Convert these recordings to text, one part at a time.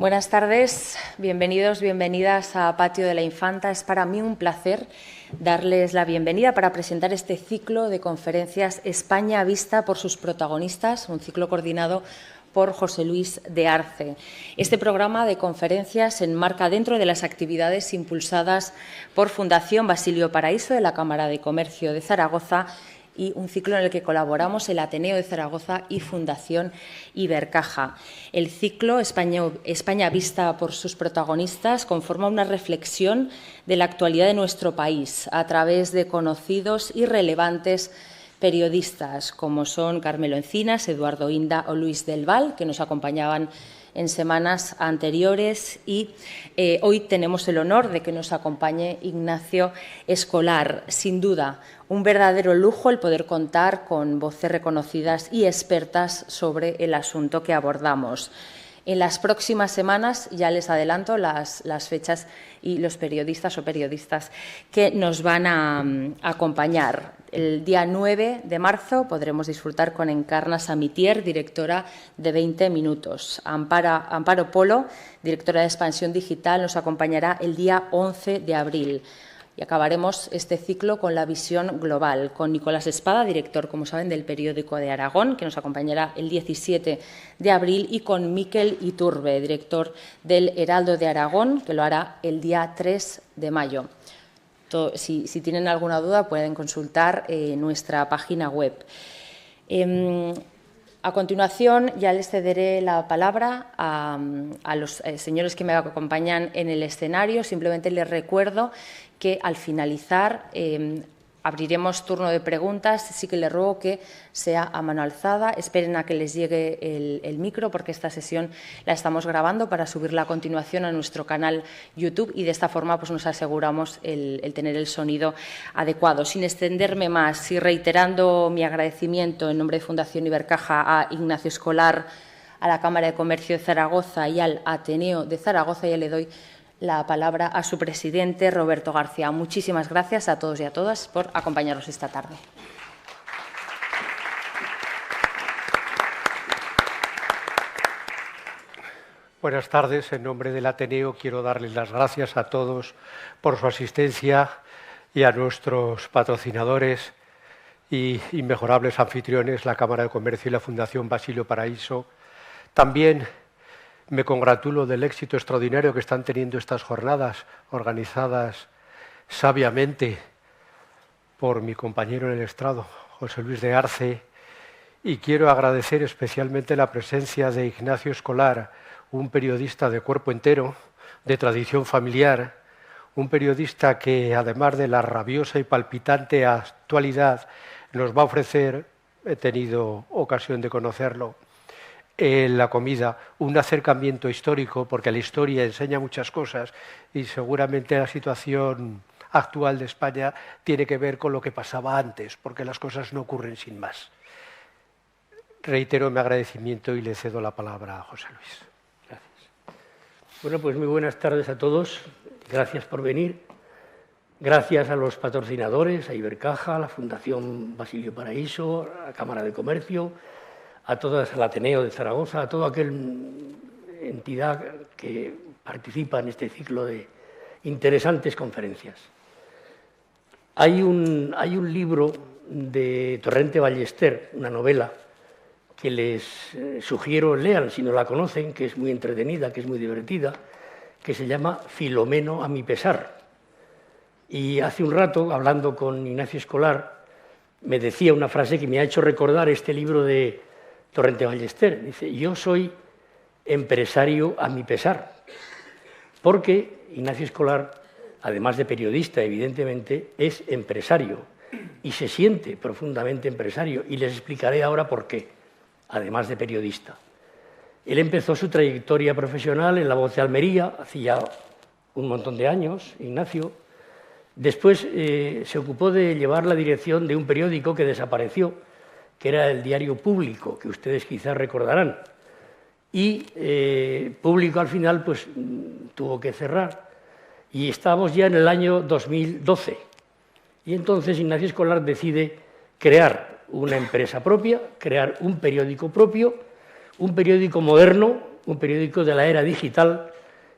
Buenas tardes, bienvenidos, bienvenidas a Patio de la Infanta. Es para mí un placer darles la bienvenida para presentar este ciclo de conferencias España vista por sus protagonistas, un ciclo coordinado por José Luis de Arce. Este programa de conferencias se enmarca dentro de las actividades impulsadas por Fundación Basilio Paraíso de la Cámara de Comercio de Zaragoza y un ciclo en el que colaboramos el Ateneo de Zaragoza y Fundación Ibercaja. El ciclo España vista por sus protagonistas conforma una reflexión de la actualidad de nuestro país a través de conocidos y relevantes periodistas como son Carmelo Encinas, Eduardo Inda o Luis del Val, que nos acompañaban en semanas anteriores, y hoy tenemos el honor de que nos acompañe Ignacio Escolar. Sin duda, un verdadero lujo el poder contar con voces reconocidas y expertas sobre el asunto que abordamos. En las próximas semanas, ya les adelanto las fechas y los periodistas o periodistas que nos van a acompañar. El día 9 de marzo podremos disfrutar con Encarna Samitier, directora de 20 Minutos. Amparo Polo, directora de Expansión Digital, nos acompañará el día 11 de abril. Y acabaremos este ciclo con la visión global, con Nicolás Espada, director, como saben, del Periódico de Aragón, que nos acompañará el 17 de abril, y con Miquel Iturbe, director del Heraldo de Aragón, que lo hará el día 3 de mayo. Si tienen alguna duda, pueden consultar nuestra página web. A continuación, ya les cederé la palabra a los señores que me acompañan en el escenario. Simplemente les recuerdo que al finalizar abriremos turno de preguntas. Sí que les ruego que sea a mano alzada. Esperen a que les llegue el micro, porque esta sesión la estamos grabando para subirla a continuación a nuestro canal YouTube, y de esta forma pues, nos aseguramos el tener el sonido adecuado. Sin extenderme más y reiterando mi agradecimiento en nombre de Fundación Ibercaja a Ignacio Escolar, a la Cámara de Comercio de Zaragoza y al Ateneo de Zaragoza, ya le doy la palabra a su presidente, Roberto García. Muchísimas gracias a todos y a todas por acompañarnos esta tarde. Buenas tardes. En nombre del Ateneo quiero darles las gracias a todos por su asistencia y a nuestros patrocinadores y inmejorables anfitriones, la Cámara de Comercio y la Fundación Basilio Paraíso. También me congratulo del éxito extraordinario que están teniendo estas jornadas, organizadas sabiamente por mi compañero en el estrado, José Luis de Arce, y quiero agradecer especialmente la presencia de Ignacio Escolar, un periodista de cuerpo entero, de tradición familiar, un periodista que, además de la rabiosa y palpitante actualidad, nos va a ofrecer, he tenido ocasión de conocerlo, en la comida, un acercamiento histórico, porque la historia enseña muchas cosas y seguramente la situación actual de España tiene que ver con lo que pasaba antes, porque las cosas no ocurren sin más. Reitero mi agradecimiento y le cedo la palabra a José Luis. Gracias. Bueno, pues muy buenas tardes a todos. Gracias por venir. Gracias a los patrocinadores, a Ibercaja, a la Fundación Basilio Paraíso, a la Cámara de Comercio, a todas, al Ateneo de Zaragoza, a toda aquella entidad que participa en este ciclo de interesantes conferencias. Hay un libro de Torrente Ballester, una novela, que les sugiero lean si no la conocen, que es muy entretenida, que es muy divertida, que se llama Filomeno a mi pesar. Y hace un rato, hablando con Ignacio Escolar, me decía una frase que me ha hecho recordar este libro de Torrente Ballester. Dice: yo soy empresario a mi pesar, porque Ignacio Escolar, además de periodista, evidentemente, es empresario y se siente profundamente empresario, y les explicaré ahora por qué, además de periodista. Él empezó su trayectoria profesional en La Voz de Almería, hace ya un montón de años, Ignacio. Después se ocupó de llevar la dirección de un periódico que desapareció, que era el Diario Público, que ustedes quizás recordarán. Y Público al final pues tuvo que cerrar. Y estábamos ya en el año 2012. Y entonces Ignacio Escolar decide crear una empresa propia, crear un periódico propio, un periódico moderno, un periódico de la era digital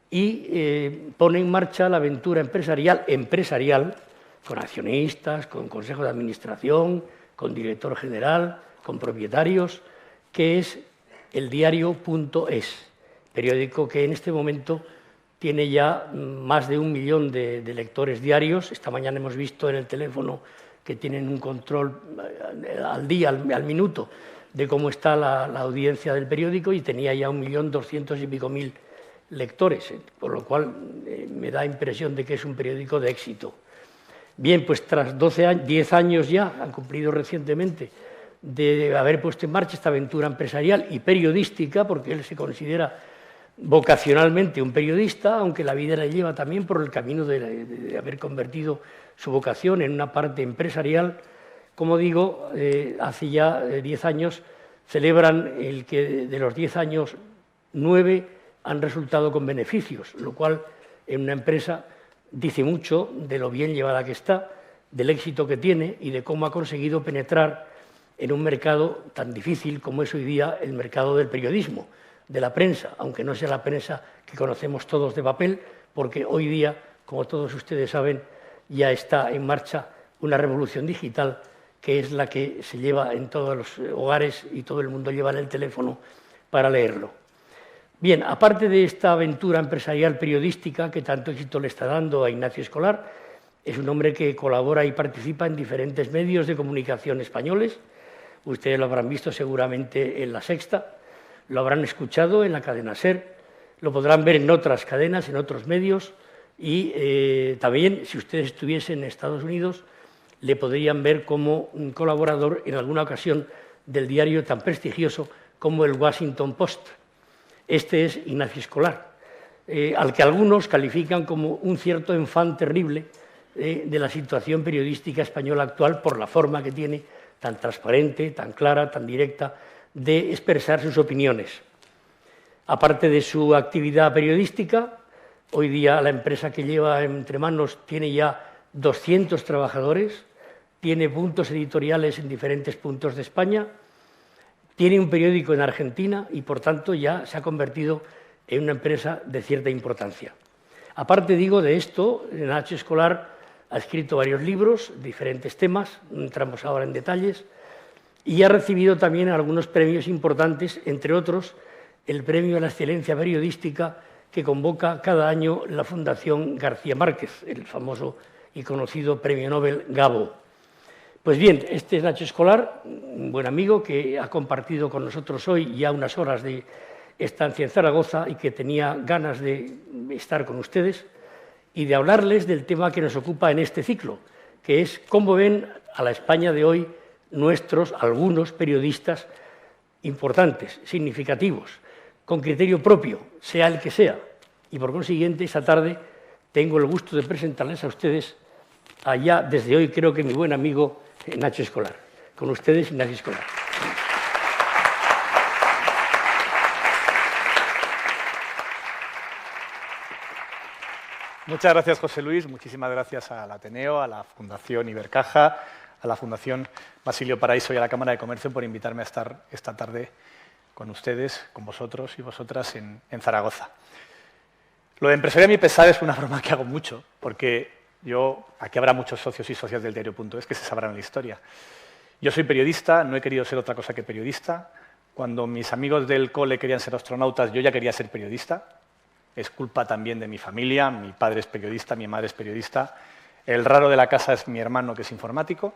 y pone en marcha la aventura empresarial, con accionistas, con consejo de administración, con director general, con propietarios, que es el diario.es, periódico que en este momento tiene ya más de 1 millón de lectores diarios. Esta mañana hemos visto en el teléfono que tienen un control al día, al minuto, de cómo está la audiencia del periódico, y tenía ya 1.200.000 y pico lectores, por lo cual me da impresión de que es un periódico de éxito. Bien, pues tras 10 años ya, han cumplido recientemente, de haber puesto en marcha esta aventura empresarial y periodística, porque él se considera vocacionalmente un periodista, aunque la vida le lleva también por el camino de haber convertido su vocación en una parte empresarial. Como digo, hace ya 10 años celebran el que de los 10 años 9 han resultado con beneficios, lo cual en una empresa dice mucho de lo bien llevada que está, del éxito que tiene y de cómo ha conseguido penetrar en un mercado tan difícil como es hoy día el mercado del periodismo, de la prensa, aunque no sea la prensa que conocemos todos de papel, porque hoy día, como todos ustedes saben, ya está en marcha una revolución digital que es la que se lleva en todos los hogares y todo el mundo lleva en el teléfono para leerlo. Bien, aparte de esta aventura empresarial periodística que tanto éxito le está dando a Ignacio Escolar, es un hombre que colabora y participa en diferentes medios de comunicación españoles. Ustedes lo habrán visto seguramente en La Sexta, lo habrán escuchado en la cadena SER, lo podrán ver en otras cadenas, en otros medios, y también, si ustedes estuviesen en Estados Unidos, le podrían ver como un colaborador en alguna ocasión del diario tan prestigioso como el Washington Post. Este es Ignacio Escolar, al que algunos califican como un cierto enfant terrible de la situación periodística española actual por la forma que tiene, tan transparente, tan clara, tan directa, de expresar sus opiniones. Aparte de su actividad periodística, hoy día la empresa que lleva entre manos tiene ya 200 trabajadores, tiene puntos editoriales en diferentes puntos de España, tiene un periódico en Argentina y, por tanto, ya se ha convertido en una empresa de cierta importancia. Aparte, digo, de esto, Nacho Escolar ha escrito varios libros, diferentes temas, no entramos ahora en detalles, y ha recibido también algunos premios importantes, entre otros, el Premio a la Excelencia Periodística que convoca cada año la Fundación García Márquez, el famoso y conocido Premio Nobel Gabo. Pues bien, este es Nacho Escolar, un buen amigo que ha compartido con nosotros hoy ya unas horas de estancia en Zaragoza y que tenía ganas de estar con ustedes y de hablarles del tema que nos ocupa en este ciclo, que es cómo ven a la España de hoy algunos periodistas importantes, significativos, con criterio propio, sea el que sea. Y por consiguiente, esta tarde tengo el gusto de presentarles a ustedes allá desde hoy, creo que mi buen amigo Nacho Escolar. Con ustedes, Ignacio Escolar. Muchas gracias, José Luis. Muchísimas gracias al Ateneo, a la Fundación Ibercaja, a la Fundación Basilio Paraíso y a la Cámara de Comercio por invitarme a estar esta tarde con ustedes, con vosotros y vosotras en Zaragoza. Lo de empresario a mi pesar es una broma que hago mucho, porque aquí habrá muchos socios y socias del diario.es que se sabrán la historia. Yo soy periodista, no he querido ser otra cosa que periodista. Cuando mis amigos del cole querían ser astronautas, yo ya quería ser periodista. Es culpa también de mi familia, mi padre es periodista, mi madre es periodista. El raro de la casa es mi hermano, que es informático,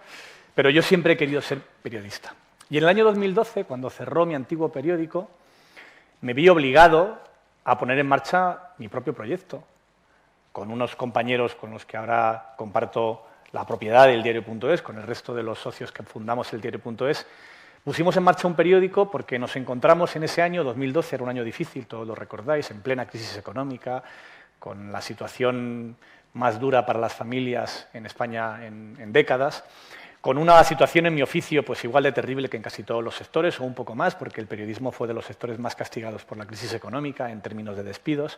pero yo siempre he querido ser periodista. Y en el año 2012, cuando cerró mi antiguo periódico, me vi obligado a poner en marcha mi propio proyecto, con unos compañeros con los que ahora comparto la propiedad del diario.es, con el resto de los socios que fundamos el diario.es. Pusimos en marcha un periódico porque nos encontramos en ese año, 2012, era un año difícil, todos lo recordáis, en plena crisis económica, con la situación más dura para las familias en España en décadas, con una situación en mi oficio pues igual de terrible que en casi todos los sectores, o un poco más, porque el periodismo fue de los sectores más castigados por la crisis económica en términos de despidos.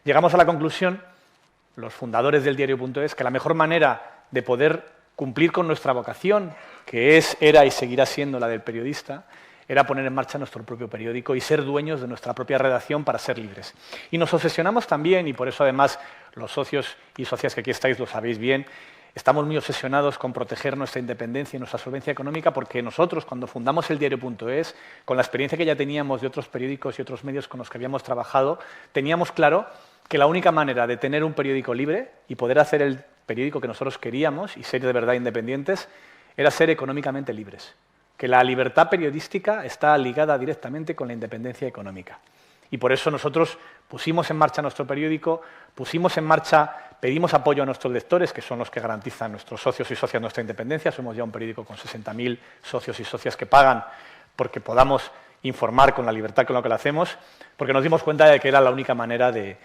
Llegamos a la conclusión, los fundadores del diario.es, que la mejor manera de poder cumplir con nuestra vocación, que era y seguirá siendo la del periodista, era poner en marcha nuestro propio periódico y ser dueños de nuestra propia redacción para ser libres. Y nos obsesionamos también, y por eso además los socios y socias que aquí estáis lo sabéis bien, estamos muy obsesionados con proteger nuestra independencia y nuestra solvencia económica, porque nosotros, cuando fundamos el diario.es, con la experiencia que ya teníamos de otros periódicos y otros medios con los que habíamos trabajado, teníamos claro que la única manera de tener un periódico libre y poder hacer el periódico que nosotros queríamos y ser de verdad independientes era ser económicamente libres, que la libertad periodística está ligada directamente con la independencia económica. Y por eso nosotros pusimos en marcha nuestro periódico, pedimos apoyo a nuestros lectores, que son los que garantizan nuestros socios y socias nuestra independencia. Somos ya un periódico con 60.000 socios y socias que pagan porque podamos informar con la libertad con lo que lo hacemos, porque nos dimos cuenta de que era la única manera de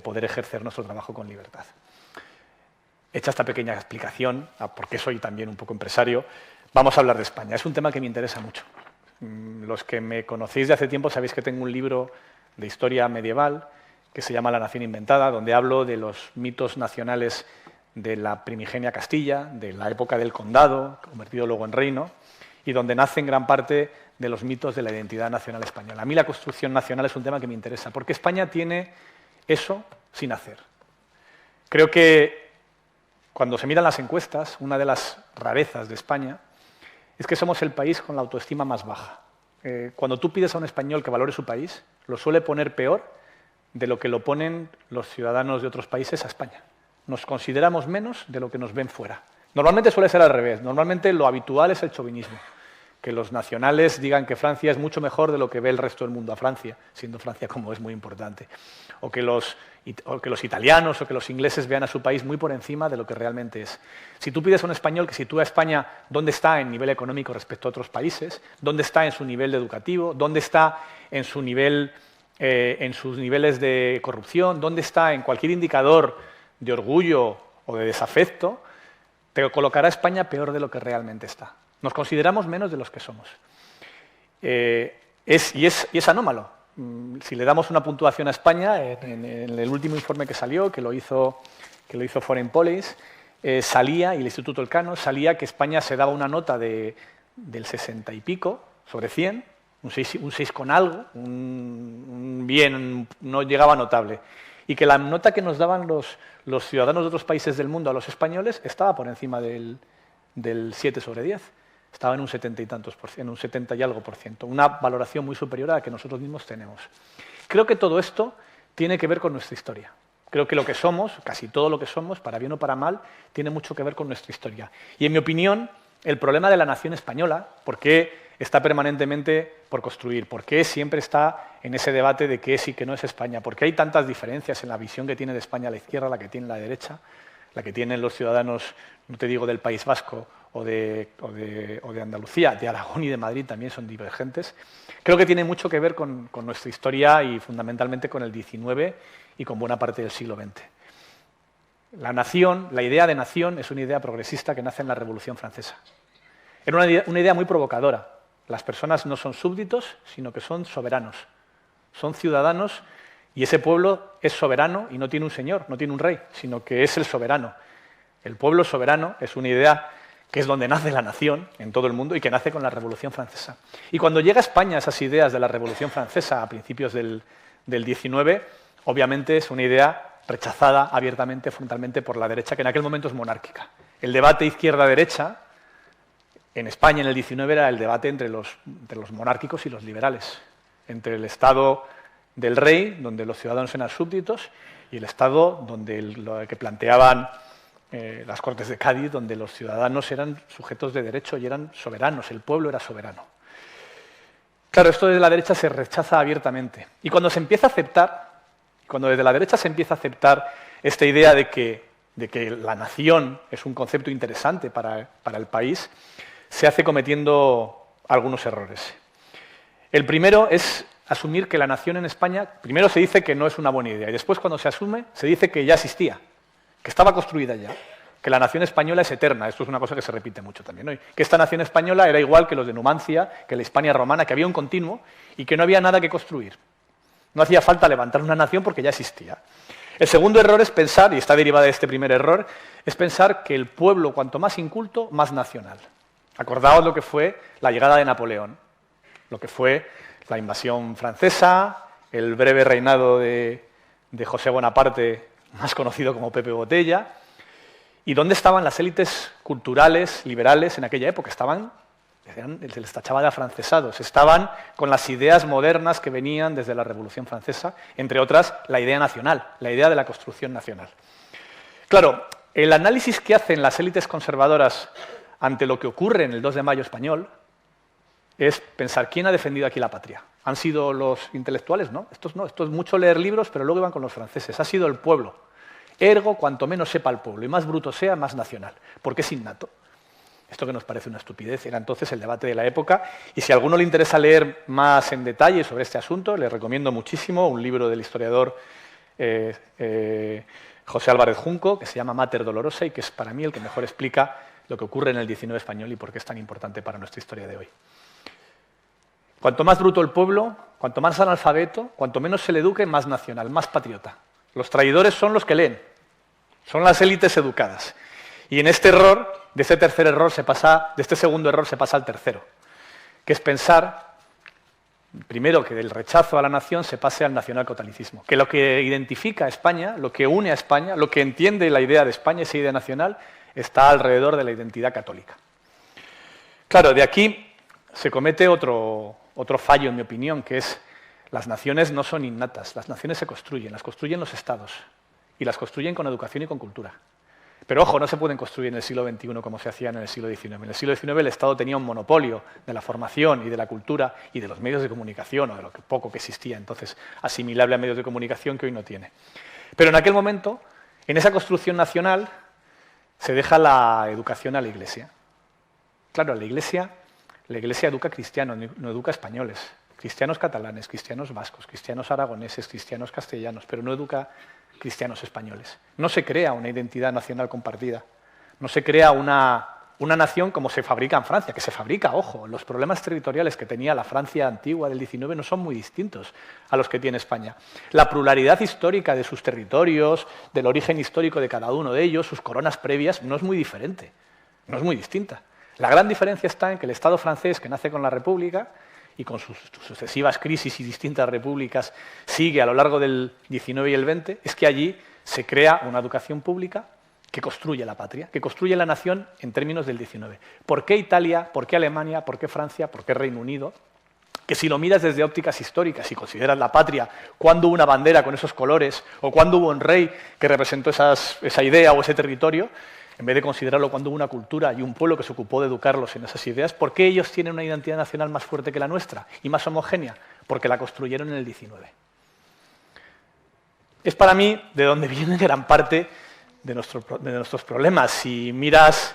poder ejercer nuestro trabajo con libertad. Hecha esta pequeña explicación, porque soy también un poco empresario, vamos a hablar de España. Es un tema que me interesa mucho. Los que me conocéis de hace tiempo sabéis que tengo un libro de historia medieval que se llama La nación inventada, donde hablo de los mitos nacionales de la primigenia Castilla, de la época del condado, convertido luego en reino, y donde nacen gran parte de los mitos de la identidad nacional española. A mí la construcción nacional es un tema que me interesa, porque España tiene eso sin hacer. Creo que cuando se miran las encuestas, una de las rarezas de España es que somos el país con la autoestima más baja. Cuando tú pides a un español que valore su país, lo suele poner peor de lo que lo ponen los ciudadanos de otros países a España. Nos consideramos menos de lo que nos ven fuera. Normalmente suele ser al revés. Normalmente lo habitual es el chauvinismo, que los nacionales digan que Francia es mucho mejor de lo que ve el resto del mundo a Francia, siendo Francia como es muy importante. O que los italianos o que los ingleses vean a su país muy por encima de lo que realmente es. Si tú pides a un español que sitúe a España dónde está en nivel económico respecto a otros países, dónde está en su nivel educativo, dónde está en su nivel, en sus niveles de corrupción, dónde está en cualquier indicador de orgullo o de desafecto, te colocará a España peor de lo que realmente está. Nos consideramos menos de los que somos. Es anómalo. Si le damos una puntuación a España, en el último informe que salió, que lo hizo Foreign Policy, salía, y el Instituto Elcano, salía que España se daba una nota del 60 y pico sobre 100, un 6 con algo, un bien, no llegaba notable. Y que la nota que nos daban los ciudadanos de otros países del mundo a los españoles estaba por encima del 7 sobre 10. Estaba en un 70 y tantos por ciento, en un 70 y algo por ciento, una valoración muy superior a la que nosotros mismos tenemos. Creo que todo esto tiene que ver con nuestra historia. Creo que lo que somos, casi todo lo que somos, para bien o para mal, tiene mucho que ver con nuestra historia. Y en mi opinión, el problema de la nación española, ¿por qué está permanentemente por construir? ¿Por qué siempre está en ese debate de qué es y qué no es España? ¿Por qué hay tantas diferencias en la visión que tiene de España la izquierda, la que tiene la derecha, la que tienen los ciudadanos, no te digo del País Vasco, o de Andalucía, de Aragón y de Madrid también son divergentes? Creo que tiene mucho que ver con nuestra historia y fundamentalmente con el XIX y con buena parte del siglo XX. La nación, la idea de nación, es una idea progresista que nace en la Revolución Francesa. Era una idea muy provocadora. Las personas no son súbditos, sino que son soberanos. Son ciudadanos y ese pueblo es soberano y no tiene un señor, no tiene un rey, sino que es el soberano. El pueblo soberano es una idea que es donde nace la nación en todo el mundo y que nace con la Revolución Francesa. Y cuando llega a España esas ideas de la Revolución Francesa a principios del XIX, obviamente es una idea rechazada abiertamente, frontalmente por la derecha, que en aquel momento es monárquica. El debate izquierda-derecha en España en el XIX era el debate entre los monárquicos y los liberales, entre el Estado del rey, donde los ciudadanos eran súbditos, y el Estado lo que planteaban las Cortes de Cádiz, donde los ciudadanos eran sujetos de derecho y eran soberanos, el pueblo era soberano. Claro, esto desde la derecha se rechaza abiertamente. Y cuando se empieza a aceptar, cuando desde la derecha se empieza a aceptar esta idea de que la nación es un concepto interesante para el país, se hace cometiendo algunos errores. El primero es asumir que la nación en España, primero se dice que no es una buena idea, y después cuando se asume, se dice que ya existía, que estaba construida ya, que la nación española es eterna. Esto es una cosa que se repite mucho también hoy, que esta nación española era igual que los de Numancia, que la Hispania romana, que había un continuo y que no había nada que construir. No hacía falta levantar una nación porque ya existía. El segundo error es pensar, y está derivada de este primer error, es pensar que el pueblo, cuanto más inculto, más nacional. Acordaos lo que fue la llegada de Napoleón. lo que fue la invasión francesa, el breve reinado de José Bonaparte, más conocido como Pepe Botella, y dónde estaban las élites culturales, liberales en aquella época. Se les tachaba de afrancesados, estaban con las ideas modernas que venían desde la Revolución Francesa, entre otras la idea nacional, la idea de la construcción nacional. Claro, el análisis que hacen las élites conservadoras ante lo que ocurre en el 2 de mayo español es pensar, ¿quién ha defendido aquí la patria? ¿Han sido los intelectuales? No, esto es mucho leer libros, pero luego iban con los franceses. Ha sido el pueblo. Ergo, cuanto menos sepa el pueblo y más bruto sea, más nacional, porque es innato. Esto que nos parece una estupidez era entonces el debate de la época, y si a alguno le interesa leer más en detalle sobre este asunto, le recomiendo muchísimo un libro del historiador José Álvarez Junco, que se llama Mater Dolorosa, y que es para mí el que mejor explica lo que ocurre en el 19 español y por qué es tan importante para nuestra historia de hoy. Cuanto más bruto el pueblo, cuanto más analfabeto, cuanto menos se le eduque, más nacional, más patriota. Los traidores son los que leen, son las élites educadas. Y en este error, de este segundo error se pasa al tercero, que es pensar, primero, que del rechazo a la nación se pase al nacionalcatolicismo, que lo que identifica a España, lo que une a España, lo que entiende la idea de España, esa idea nacional, está alrededor de la identidad católica. Claro, de aquí se comete otro fallo, en mi opinión, que es las naciones no son innatas, las naciones se construyen, las construyen los estados, y las construyen con educación y con cultura. Pero ojo, no se pueden construir en el siglo XXI como se hacían en el siglo XIX. En el siglo XIX el Estado tenía un monopolio de la formación y de la cultura y de los medios de comunicación, o de lo que poco que existía entonces, asimilable a medios de comunicación que hoy no tiene. Pero en aquel momento, en esa construcción nacional, se deja la educación a la Iglesia. Claro, la Iglesia educa cristianos, no educa españoles. Cristianos catalanes, cristianos vascos, cristianos aragoneses, cristianos castellanos, pero no educa cristianos españoles. No se crea una identidad nacional compartida. No se crea una nación como se fabrica en Francia, que se fabrica, ojo, los problemas territoriales que tenía la Francia antigua del XIX no son muy distintos a los que tiene España. La pluralidad histórica de sus territorios, del origen histórico de cada uno de ellos, sus coronas previas, no es muy diferente, no es muy distinta. La gran diferencia está en que el Estado francés, que nace con la República, y con sus sucesivas crisis y distintas repúblicas sigue a lo largo del XIX y el XX, es que allí se crea una educación pública que construye la patria, que construye la nación en términos del XIX. ¿Por qué Italia? ¿Por qué Alemania? ¿Por qué Francia? ¿Por qué Reino Unido? Que si lo miras desde ópticas históricas y consideras la patria, cuándo hubo una bandera con esos colores, o cuándo hubo un rey que representó esa idea o ese territorio, en vez de considerarlo cuando hubo una cultura y un pueblo que se ocupó de educarlos en esas ideas, ¿por qué ellos tienen una identidad nacional más fuerte que la nuestra y más homogénea? Porque la construyeron en el XIX. Es para mí de donde viene gran parte de nuestros problemas. Si miras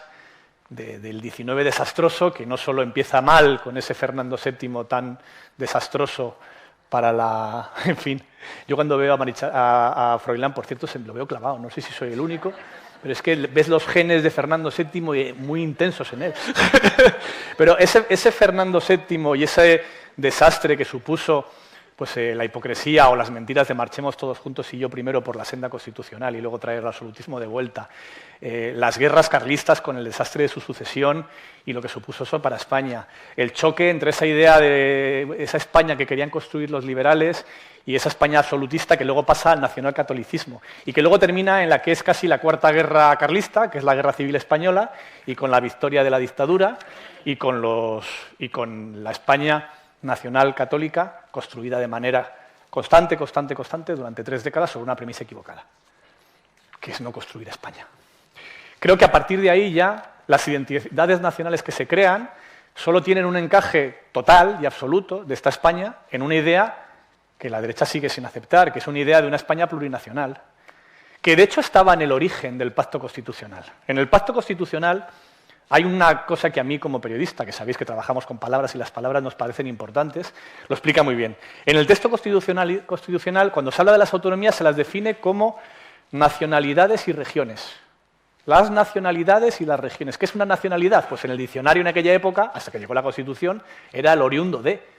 del XIX desastroso, que no solo empieza mal con ese Fernando VII tan desastroso para la... En fin, yo cuando veo a Froilán, por cierto, lo veo clavado, no sé si soy el único, pero es que ves los genes de Fernando VII muy intensos en él. Pero ese Fernando VII y ese desastre que supuso pues, la hipocresía o las mentiras de marchemos todos juntos y yo primero por la senda constitucional y luego traer el absolutismo de vuelta, las guerras carlistas con el desastre de su sucesión y lo que supuso eso para España, el choque entre esa idea de esa España que querían construir los liberales y esa España absolutista que luego pasa al nacionalcatolicismo y que luego termina en la que es casi la cuarta guerra carlista, que es la Guerra Civil Española, y con la victoria de la dictadura y con la España nacional católica construida de manera constante durante 3 décadas sobre una premisa equivocada, que es no construir España. Creo que a partir de ahí ya las identidades nacionales que se crean solo tienen un encaje total y absoluto de esta España en una idea que la derecha sigue sin aceptar, que es una idea de una España plurinacional, que de hecho estaba en el origen del Pacto Constitucional. En el Pacto Constitucional hay una cosa que a mí como periodista, que sabéis que trabajamos con palabras y las palabras nos parecen importantes, lo explica muy bien. En el texto constitucional, cuando se habla de las autonomías, se las define como nacionalidades y regiones. Las nacionalidades y las regiones. ¿Qué es una nacionalidad? Pues en el diccionario en aquella época, hasta que llegó la Constitución, era el oriundo de.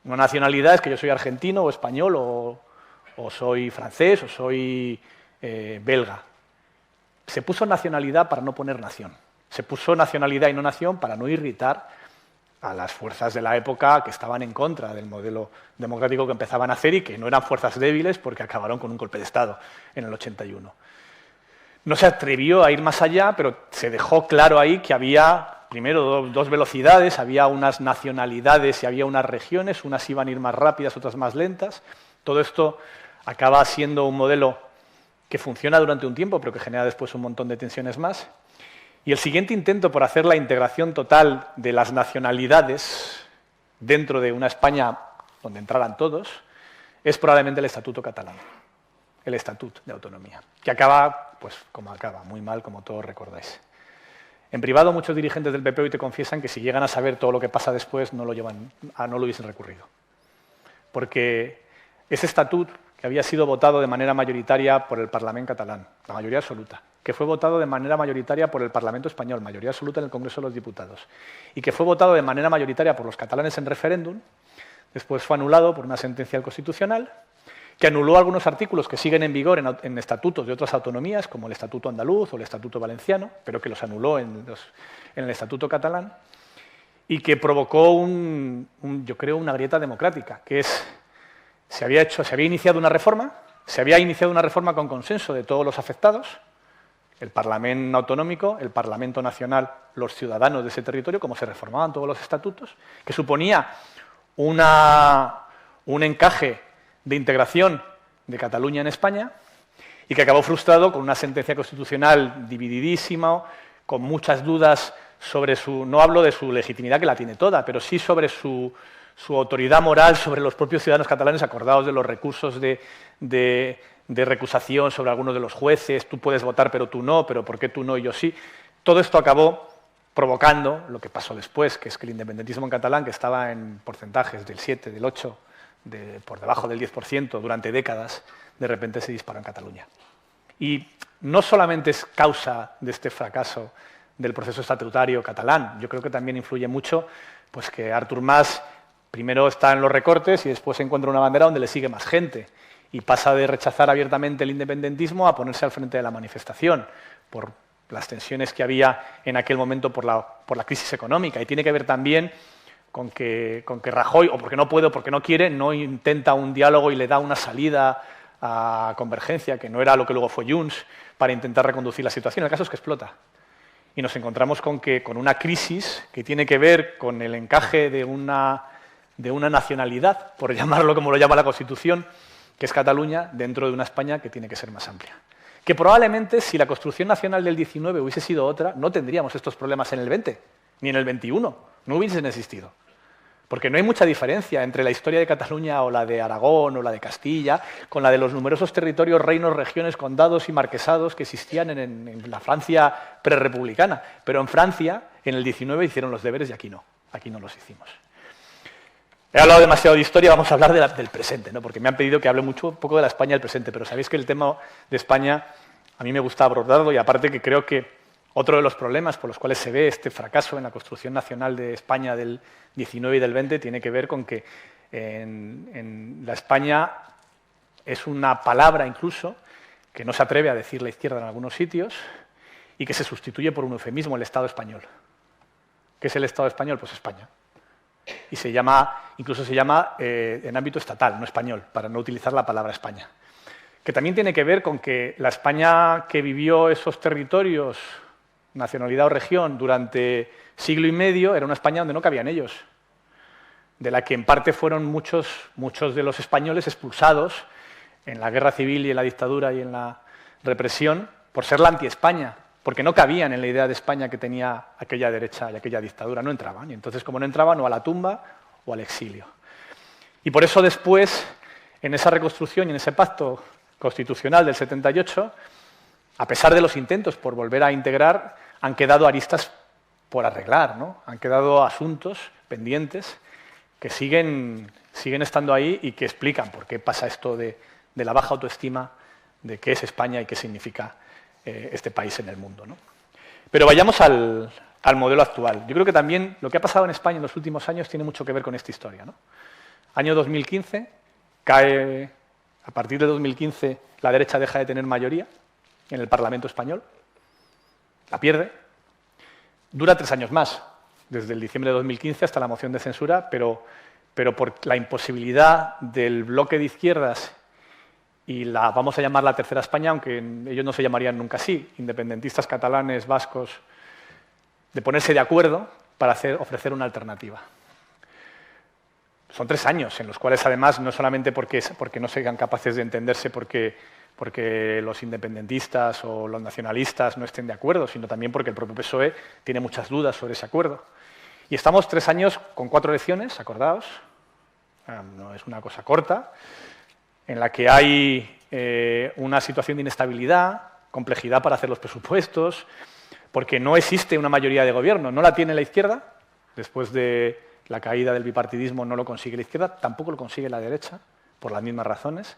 Una nacionalidad es que yo soy argentino o español o soy francés o soy belga. Se puso nacionalidad para no poner nación. Se puso nacionalidad y no nación para no irritar a las fuerzas de la época que estaban en contra del modelo democrático que empezaban a hacer y que no eran fuerzas débiles porque acabaron con un golpe de Estado en el 81. No se atrevió a ir más allá, pero se dejó claro ahí que había, primero, dos velocidades, había unas nacionalidades y había unas regiones, unas iban a ir más rápidas, otras más lentas. Todo esto acaba siendo un modelo que funciona durante un tiempo, pero que genera después un montón de tensiones más. Y el siguiente intento por hacer la integración total de las nacionalidades dentro de una España donde entraran todos es probablemente el Estatuto catalán, el Estatut de Autonomía, que acaba, pues como acaba, muy mal, como todos recordáis. En privado, muchos dirigentes del PP hoy te confiesan que si llegan a saber todo lo que pasa después, no lo hubiesen recurrido. Porque ese estatut, que había sido votado de manera mayoritaria por el Parlamento catalán, la mayoría absoluta, que fue votado de manera mayoritaria por el Parlamento español, mayoría absoluta en el Congreso de los Diputados, y que fue votado de manera mayoritaria por los catalanes en referéndum, después fue anulado por una sentencia del Constitucional, que anuló algunos artículos que siguen en vigor en estatutos de otras autonomías, como el Estatuto andaluz o el Estatuto valenciano, pero que los anuló en el Estatuto catalán, y que provocó, yo creo, una grieta democrática, que es, se había iniciado una reforma con consenso de todos los afectados, el Parlamento autonómico, el Parlamento nacional, los ciudadanos de ese territorio, como se reformaban todos los estatutos, que suponía un encaje de integración de Cataluña en España y que acabó frustrado con una sentencia constitucional divididísima, con muchas dudas sobre no hablo de su legitimidad, que la tiene toda, pero sí sobre su autoridad moral sobre los propios ciudadanos catalanes, acordados de los recursos de recusación sobre algunos de los jueces, tú puedes votar pero tú no, pero ¿por qué tú no y yo sí? Todo esto acabó provocando lo que pasó después, que es que el independentismo en catalán, que estaba en porcentajes del 7, del 8, por debajo del 10% durante décadas, de repente se disparó en Cataluña. Y no solamente es causa de este fracaso del proceso estatutario catalán, yo creo que también influye mucho pues, que Artur Mas primero está en los recortes y después encuentra una bandera donde le sigue más gente y pasa de rechazar abiertamente el independentismo a ponerse al frente de la manifestación por las tensiones que había en aquel momento por la crisis económica. Y tiene que ver también con que Rajoy, o porque no puede o porque no quiere, no intenta un diálogo y le da una salida a Convergencia, que no era lo que luego fue Junts, para intentar reconducir la situación. El caso es que explota. Y nos encontramos con una crisis que tiene que ver con el encaje de una nacionalidad, por llamarlo como lo llama la Constitución, que es Cataluña, dentro de una España que tiene que ser más amplia. Que probablemente, si la construcción nacional del 19 hubiese sido otra, no tendríamos estos problemas en el 20, ni en el 21, no hubiesen existido. Porque no hay mucha diferencia entre la historia de Cataluña o la de Aragón o la de Castilla con la de los numerosos territorios, reinos, regiones, condados y marquesados que existían en la Francia prerrepublicana. Pero en Francia, en el 19, hicieron los deberes y aquí no los hicimos. He hablado demasiado de historia, vamos a hablar del presente, ¿no? Porque me han pedido que hable un poco de la España del presente, pero sabéis que el tema de España a mí me gusta abordarlo y aparte que creo que otro de los problemas por los cuales se ve este fracaso en la construcción nacional de España del 19 y del 20 tiene que ver con que en la España es una palabra incluso que no se atreve a decir la izquierda en algunos sitios y que se sustituye por un eufemismo, el Estado español. ¿Qué es el Estado español? Pues España. Y incluso se llama en ámbito estatal, no español, para no utilizar la palabra España. Que también tiene que ver con que la España que vivió esos territorios, nacionalidad o región, durante siglo y medio, era una España donde no cabían ellos, de la que en parte fueron muchos de los españoles expulsados en la guerra civil y en la dictadura y en la represión por ser la anti-España, porque no cabían en la idea de España que tenía aquella derecha y aquella dictadura, no entraban. Y entonces, como no entraban, o a la tumba o al exilio. Y por eso después, en esa reconstrucción y en ese pacto constitucional del 78, a pesar de los intentos por volver a integrar, han quedado aristas por arreglar, ¿no? Han quedado asuntos pendientes que siguen estando ahí y que explican por qué pasa esto de la baja autoestima de qué es España y qué significa este país en el mundo, ¿no? Pero vayamos al modelo actual. Yo creo que también lo que ha pasado en España en los últimos años tiene mucho que ver con esta historia, ¿no? Año 2015, a partir de 2015 la derecha deja de tener mayoría en el Parlamento español, la pierde, dura 3 años más, desde el diciembre de 2015 hasta la moción de censura, pero por la imposibilidad del bloque de izquierdas y vamos a llamar la tercera España, aunque ellos no se llamarían nunca así, independentistas catalanes, vascos, de ponerse de acuerdo para ofrecer una alternativa. Son 3 años en los cuales, además, no solamente porque no sean capaces de entenderse porque los independentistas o los nacionalistas no estén de acuerdo, sino también porque el propio PSOE tiene muchas dudas sobre ese acuerdo. Y estamos 3 años con 4 elecciones, acordaos, no es una cosa corta, en la que hay una situación de inestabilidad, complejidad para hacer los presupuestos, porque no existe una mayoría de gobierno, no la tiene la izquierda, después de la caída del bipartidismo no lo consigue la izquierda, tampoco lo consigue la derecha, por las mismas razones.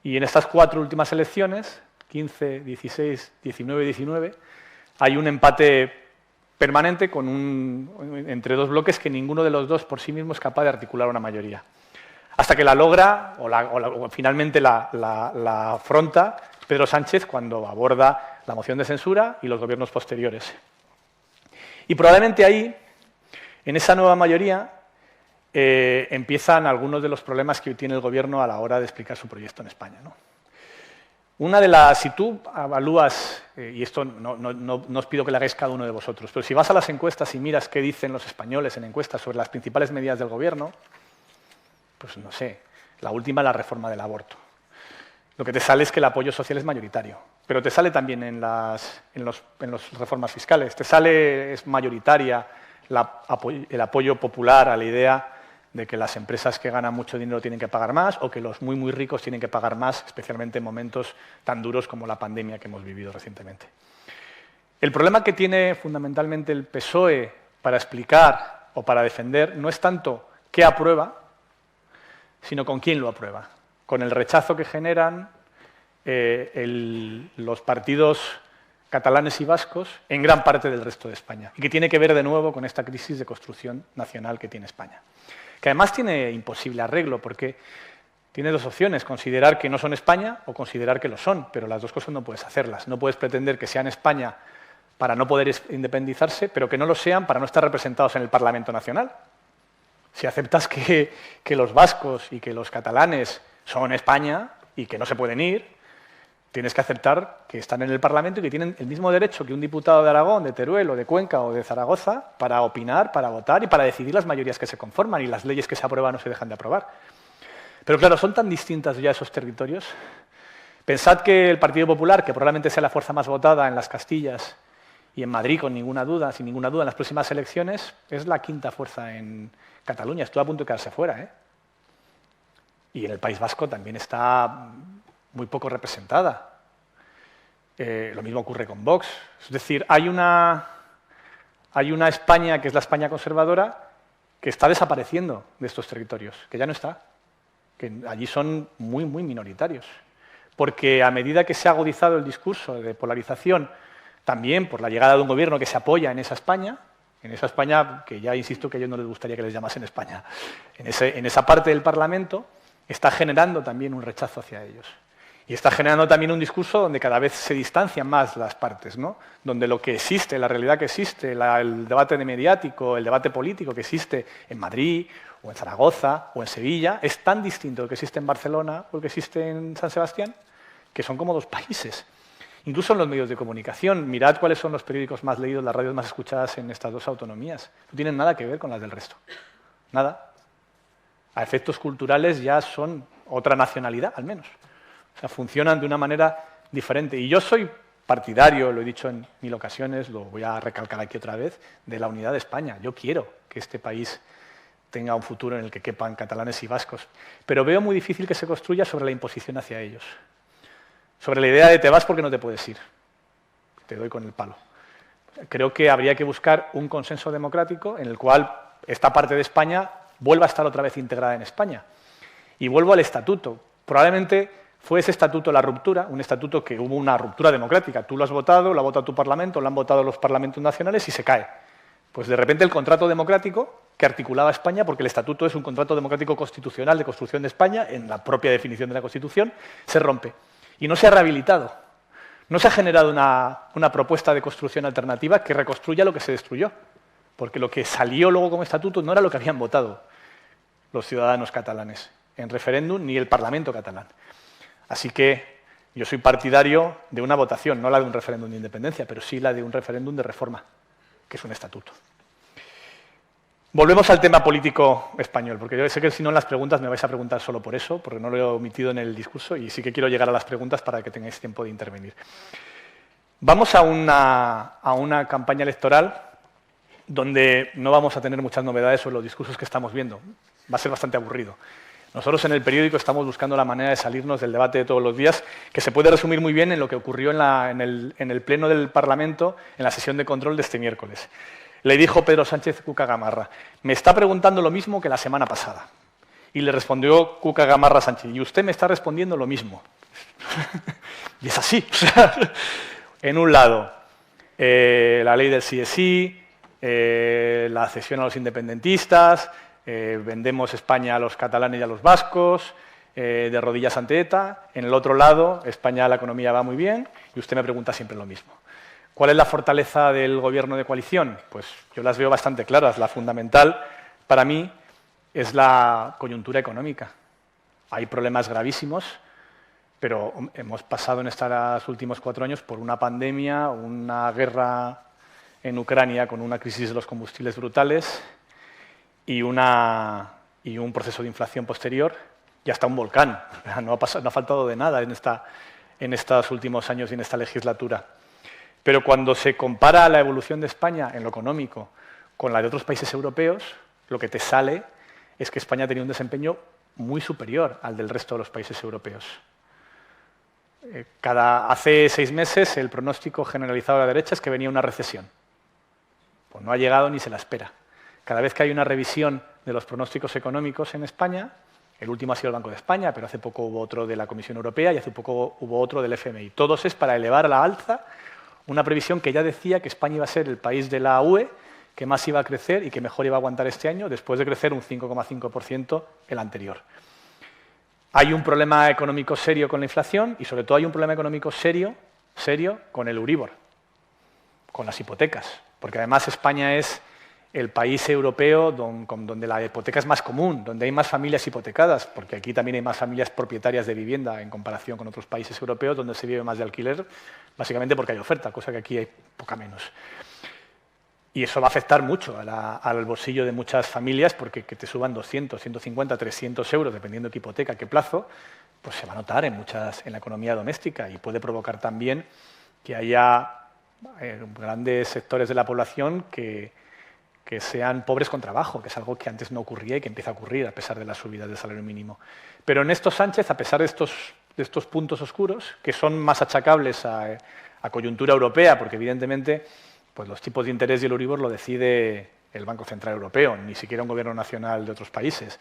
Y en estas 4 últimas elecciones, 15, 16, 19 y 19, hay un empate permanente entre 2 bloques que ninguno de los 2 por sí mismo es capaz de articular una mayoría. Hasta que la logra, o finalmente la afronta Pedro Sánchez cuando aborda la moción de censura y los gobiernos posteriores. Y probablemente ahí, en esa nueva mayoría, empiezan algunos de los problemas que hoy tiene el Gobierno a la hora de explicar su proyecto en España, ¿no? Si tú evalúas, y esto no os pido que lo hagáis cada uno de vosotros, pero si vas a las encuestas y miras qué dicen los españoles en encuestas sobre las principales medidas del Gobierno, pues no sé, la última es la reforma del aborto. Lo que te sale es que el apoyo social es mayoritario, pero te sale también en las reformas fiscales, es mayoritaria el apoyo popular a la idea de que las empresas que ganan mucho dinero tienen que pagar más o que los muy, muy ricos tienen que pagar más, especialmente en momentos tan duros como la pandemia que hemos vivido recientemente. El problema que tiene fundamentalmente el PSOE para explicar o para defender no es tanto qué aprueba, sino con quién lo aprueba, con el rechazo que generan los partidos catalanes y vascos en gran parte del resto de España, y que tiene que ver de nuevo con esta crisis de construcción nacional que tiene España, que además tiene imposible arreglo, porque tiene 2 opciones, considerar que no son España o considerar que lo son, pero las 2 cosas no puedes hacerlas. No puedes pretender que sean España para no poder independizarse, pero que no lo sean para no estar representados en el Parlamento Nacional. Si aceptas que los vascos y que los catalanes son España y que no se pueden ir, tienes que aceptar que están en el Parlamento y que tienen el mismo derecho que un diputado de Aragón, de Teruel, o de Cuenca o de Zaragoza para opinar, para votar y para decidir las mayorías que se conforman y las leyes que se aprueban o se dejan de aprobar. Pero claro, son tan distintas ya esos territorios. Pensad que el Partido Popular, que probablemente sea la fuerza más votada en las Castillas y en Madrid, sin ninguna duda, en las próximas elecciones, es la 5ª fuerza en Cataluña. Estuvo a punto de quedarse fuera, ¿eh? Y en el País Vasco también está muy poco representada. Lo mismo ocurre con Vox. Es decir, hay una España, que es la España conservadora, que está desapareciendo de estos territorios, que ya no está, que allí son muy, muy minoritarios. Porque a medida que se ha agudizado el discurso de polarización, también por la llegada de un gobierno que se apoya en esa España que ya insisto que a ellos no les gustaría que les llamasen España, en esa parte del Parlamento, está generando también un rechazo hacia ellos. Y está generando también un discurso donde cada vez se distancian más las partes, ¿no? Donde lo que existe, la realidad que existe, el debate mediático, el debate político que existe en Madrid, o en Zaragoza, o en Sevilla, es tan distinto del que existe en Barcelona o el que existe en San Sebastián, que son como 2 países. Incluso en los medios de comunicación, mirad cuáles son los periódicos más leídos, las radios más escuchadas en estas 2 autonomías. No tienen nada que ver con las del resto. Nada. A efectos culturales ya son otra nacionalidad, al menos. O sea, funcionan de una manera diferente. Y yo soy partidario, lo he dicho en 1000 ocasiones, lo voy a recalcar aquí otra vez, de la unidad de España. Yo quiero que este país tenga un futuro en el que quepan catalanes y vascos. Pero veo muy difícil que se construya sobre la imposición hacia ellos. Sobre la idea de te vas porque no te puedes ir. Te doy con el palo. Creo que habría que buscar un consenso democrático en el cual esta parte de España vuelva a estar otra vez integrada en España. Y vuelvo al estatuto. Probablemente fue ese estatuto la ruptura, un estatuto que hubo una ruptura democrática. Tú lo has votado, lo ha votado tu Parlamento, lo han votado los parlamentos nacionales y se cae. Pues de repente el contrato democrático que articulaba España, porque el estatuto es un contrato democrático constitucional de construcción de España, en la propia definición de la Constitución, se rompe. Y no se ha rehabilitado. No se ha generado una propuesta de construcción alternativa que reconstruya lo que se destruyó. porque lo que salió luego como estatuto no era lo que habían votado los ciudadanos catalanes en referéndum ni el Parlamento catalán. Así que yo soy partidario de una votación, no la de un referéndum de independencia, pero sí la de un referéndum de reforma, que es un estatuto. Volvemos al tema político español, porque yo sé que si no en las preguntas me vais a preguntar solo por eso, porque no lo he omitido en el discurso y sí que quiero llegar a las preguntas para que tengáis tiempo de intervenir. Vamos a una campaña electoral donde no vamos a tener muchas novedades sobre los discursos que estamos viendo. Va a ser bastante aburrido. Nosotros en el periódico estamos buscando la manera de salirnos del debate de todos los días, que se puede resumir muy bien en lo que ocurrió en el Pleno del Parlamento, en la sesión de control de este miércoles. Le dijo Pedro Sánchez Cuca Gamarra: me está preguntando lo mismo que la semana pasada. Y le respondió Cuca Gamarra a Sánchez: y usted me está respondiendo lo mismo. Y es así. En un lado, la ley del sí es sí, la cesión a los independentistas, vendemos España a los catalanes y a los vascos, de rodillas ante ETA. En el otro lado, España, la economía va muy bien, y usted me pregunta siempre lo mismo. ¿Cuál es la fortaleza del gobierno de coalición? Pues yo las veo bastante claras. La fundamental, para mí, es la coyuntura económica. Hay problemas gravísimos, pero hemos pasado en estos últimos 4 años por una pandemia, una guerra en Ucrania con una crisis de los combustibles brutales y un proceso de inflación posterior y hasta un volcán. No ha faltado de nada en estos últimos años y en esta legislatura. Pero cuando se compara la evolución de España en lo económico con la de otros países europeos, lo que te sale es que España tenía un desempeño muy superior al del resto de los países europeos. Hace 6 meses el pronóstico generalizado de la derecha es que venía una recesión. Pues no ha llegado ni se la espera. Cada vez que hay una revisión de los pronósticos económicos en España, el último ha sido el Banco de España, pero hace poco hubo otro de la Comisión Europea y hace poco hubo otro del FMI. Todos es para elevar a la alza una previsión que ya decía que España iba a ser el país de la UE que más iba a crecer y que mejor iba a aguantar este año, después de crecer un 5,5% el anterior. Hay un problema económico serio con la inflación y sobre todo hay un problema económico serio con el Euribor, con las hipotecas, porque además España es el país europeo donde la hipoteca es más común, donde hay más familias hipotecadas, porque aquí también hay más familias propietarias de vivienda en comparación con otros países europeos donde se vive más de alquiler, básicamente porque hay oferta, cosa que aquí hay poca menos. Y eso va a afectar mucho al bolsillo de muchas familias, porque que te suban 200, 150, 300 euros, dependiendo de qué hipoteca, qué plazo, pues se va a notar en la economía doméstica y puede provocar también que haya grandes sectores de la población que sean pobres con trabajo, que es algo que antes no ocurría y que empieza a ocurrir a pesar de las subidas del salario mínimo. Pero en estos Sánchez, a pesar de estos puntos oscuros, que son más achacables a coyuntura europea, porque evidentemente pues los tipos de interés y el Euribor lo decide el Banco Central Europeo, ni siquiera un gobierno nacional de otros países.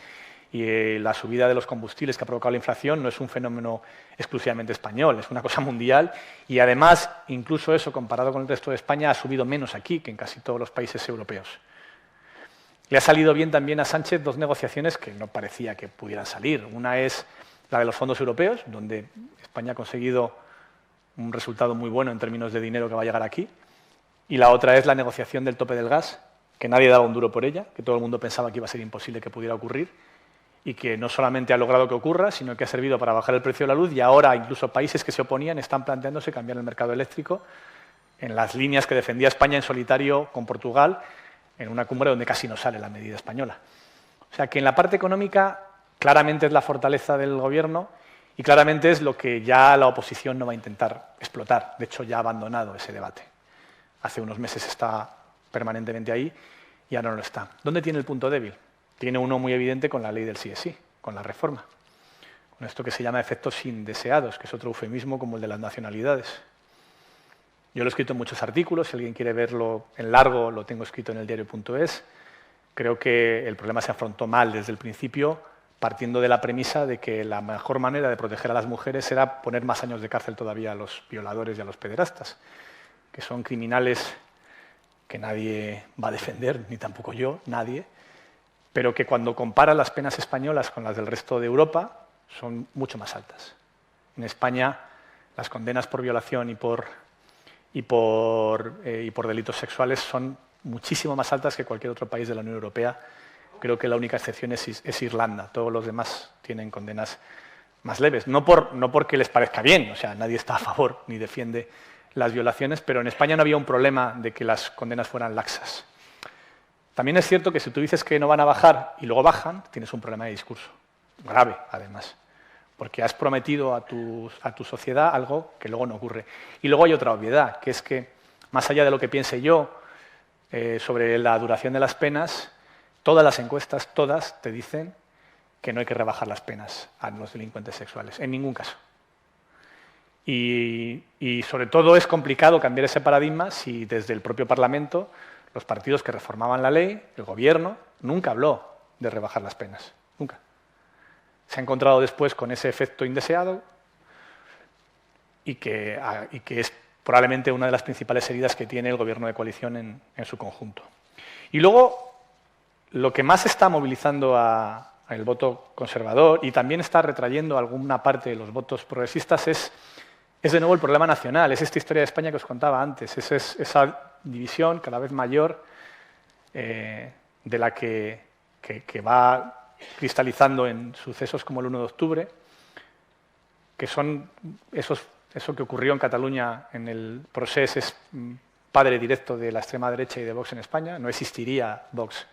Y la subida de los combustibles que ha provocado la inflación no es un fenómeno exclusivamente español, es una cosa mundial y además, incluso eso, comparado con el resto de España, ha subido menos aquí que en casi todos los países europeos. Le ha salido bien también a Sánchez 2 negociaciones que no parecía que pudieran salir. Una es la de los fondos europeos, donde España ha conseguido un resultado muy bueno en términos de dinero que va a llegar aquí. Y la otra es la negociación del tope del gas, que nadie daba un duro por ella, que todo el mundo pensaba que iba a ser imposible que pudiera ocurrir y que no solamente ha logrado que ocurra, sino que ha servido para bajar el precio de la luz y ahora incluso países que se oponían están planteándose cambiar el mercado eléctrico en las líneas que defendía España en solitario con Portugal, en una cumbre donde casi no sale la medida española. O sea que en la parte económica claramente es la fortaleza del gobierno y claramente es lo que ya la oposición no va a intentar explotar. De hecho, ya ha abandonado ese debate. Hace unos meses está permanentemente ahí y ahora no lo está. ¿Dónde tiene el punto débil? Tiene uno muy evidente con la ley del sí es sí, con la reforma. Con esto que se llama efectos indeseados, que es otro eufemismo como el de las nacionalidades. Yo lo he escrito en muchos artículos, si alguien quiere verlo en largo, lo tengo escrito en el diario.es. Creo que el problema se afrontó mal desde el principio, partiendo de la premisa de que la mejor manera de proteger a las mujeres era poner más años de cárcel todavía a los violadores y a los pederastas, que son criminales que nadie va a defender, ni tampoco yo, nadie, pero que cuando compara las penas españolas con las del resto de Europa son mucho más altas. En España las condenas por violación y por delitos sexuales son muchísimo más altas que cualquier otro país de la Unión Europea. Creo que la única excepción es Irlanda. Todos los demás tienen condenas más leves. No porque les parezca bien, o sea, nadie está a favor ni defiende las violaciones, pero en España no había un problema de que las condenas fueran laxas. También es cierto que si tú dices que no van a bajar y luego bajan, tienes un problema de discurso. Grave, además. Porque has prometido a tu sociedad algo que luego no ocurre. Y luego hay otra obviedad, que es que, más allá de lo que piense yo sobre la duración de las penas, todas las encuestas, todas, te dicen que no hay que rebajar las penas a los delincuentes sexuales, en ningún caso. Y sobre todo es complicado cambiar ese paradigma si desde el propio Parlamento los partidos que reformaban la ley, el Gobierno, nunca habló de rebajar las penas, nunca. Se ha encontrado después con ese efecto indeseado y que es probablemente una de las principales heridas que tiene el Gobierno de coalición en su conjunto. Y luego, lo que más está movilizando al voto conservador y también está retrayendo alguna parte de los votos progresistas es de nuevo el problema nacional, es esta historia de España que os contaba antes, es esa división cada vez mayor de la que va cristalizando en sucesos como el 1 de octubre, que son eso que ocurrió en Cataluña en el Procés, es padre directo de la extrema derecha y de Vox en España. No existiría Vox,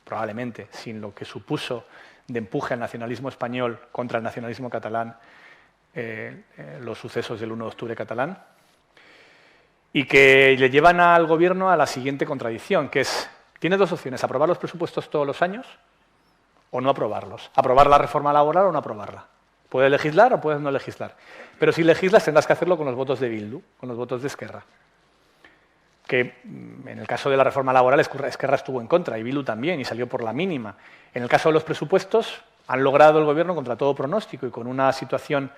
probablemente, sin lo que supuso de empuje al nacionalismo español contra el nacionalismo catalán los sucesos del 1 de octubre catalán, y que le llevan al Gobierno a la siguiente contradicción, que es, tiene dos opciones: aprobar los presupuestos todos los años o no aprobarlos. Aprobar la reforma laboral o no aprobarla. Puedes legislar o puedes no legislar. Pero si legislas tendrás que hacerlo con los votos de Bildu, con los votos de Esquerra. Que en el caso de la reforma laboral Esquerra estuvo en contra y Bildu también, y salió por la mínima. En el caso de los presupuestos han logrado el Gobierno, contra todo pronóstico y con una situación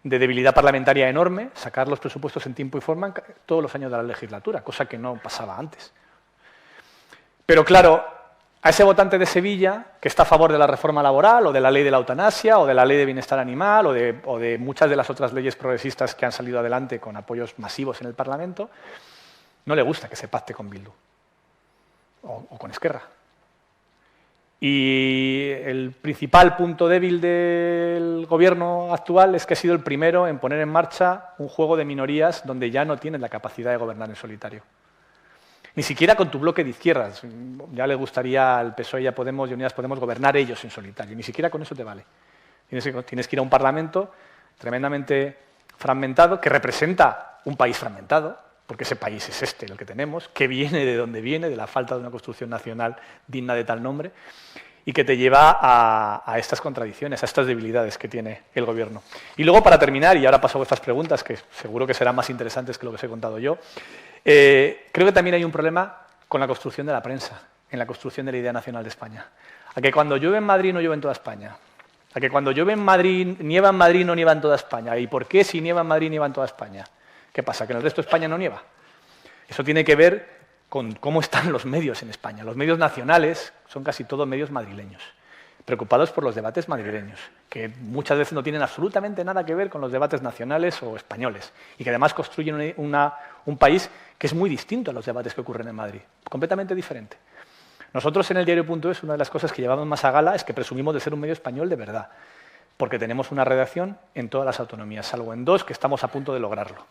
de debilidad parlamentaria enorme, sacar los presupuestos en tiempo y forma todos los años de la legislatura, cosa que no pasaba antes. Pero claro, a ese votante de Sevilla, que está a favor de la reforma laboral, o de la ley de la eutanasia, o de la ley de bienestar animal, o de muchas de las otras leyes progresistas que han salido adelante con apoyos masivos en el Parlamento, no le gusta que se pacte con Bildu o con Esquerra. Y el principal punto débil del Gobierno actual es que ha sido el primero en poner en marcha un juego de minorías donde ya no tienes la capacidad de gobernar en solitario. Ni siquiera con tu bloque de izquierdas. Ya le gustaría al PSOE y a Podemos y Unidas Podemos gobernar ellos en solitario. Ni siquiera con eso te vale. Tienes que ir a un Parlamento tremendamente fragmentado, que representa un país fragmentado, porque ese país es este, el que tenemos, que viene de donde viene, de la falta de una construcción nacional digna de tal nombre, y que te lleva a estas contradicciones, a estas debilidades que tiene el Gobierno. Y luego, para terminar, y ahora paso a vuestras preguntas, que seguro que serán más interesantes que lo que os he contado yo, creo que también hay un problema con la construcción de la prensa, en la construcción de la idea nacional de España. A que cuando llueve en Madrid no llueve en toda España. A que cuando llueve en Madrid, nieva en Madrid no nieva en toda España. ¿Y por qué si nieva en Madrid nieva en toda España? ¿Qué pasa? ¿Que en el resto de España no nieva? Eso tiene que ver con cómo están los medios en España. Los medios nacionales son casi todos medios madrileños, preocupados por los debates madrileños, que muchas veces no tienen absolutamente nada que ver con los debates nacionales o españoles, y que además construyen un país que es muy distinto a los debates que ocurren en Madrid, completamente diferente. Nosotros en el diario.es, una de las cosas que llevamos más a gala es que presumimos de ser un medio español de verdad, porque tenemos una redacción en todas las autonomías, salvo en 2 que estamos a punto de lograrlo.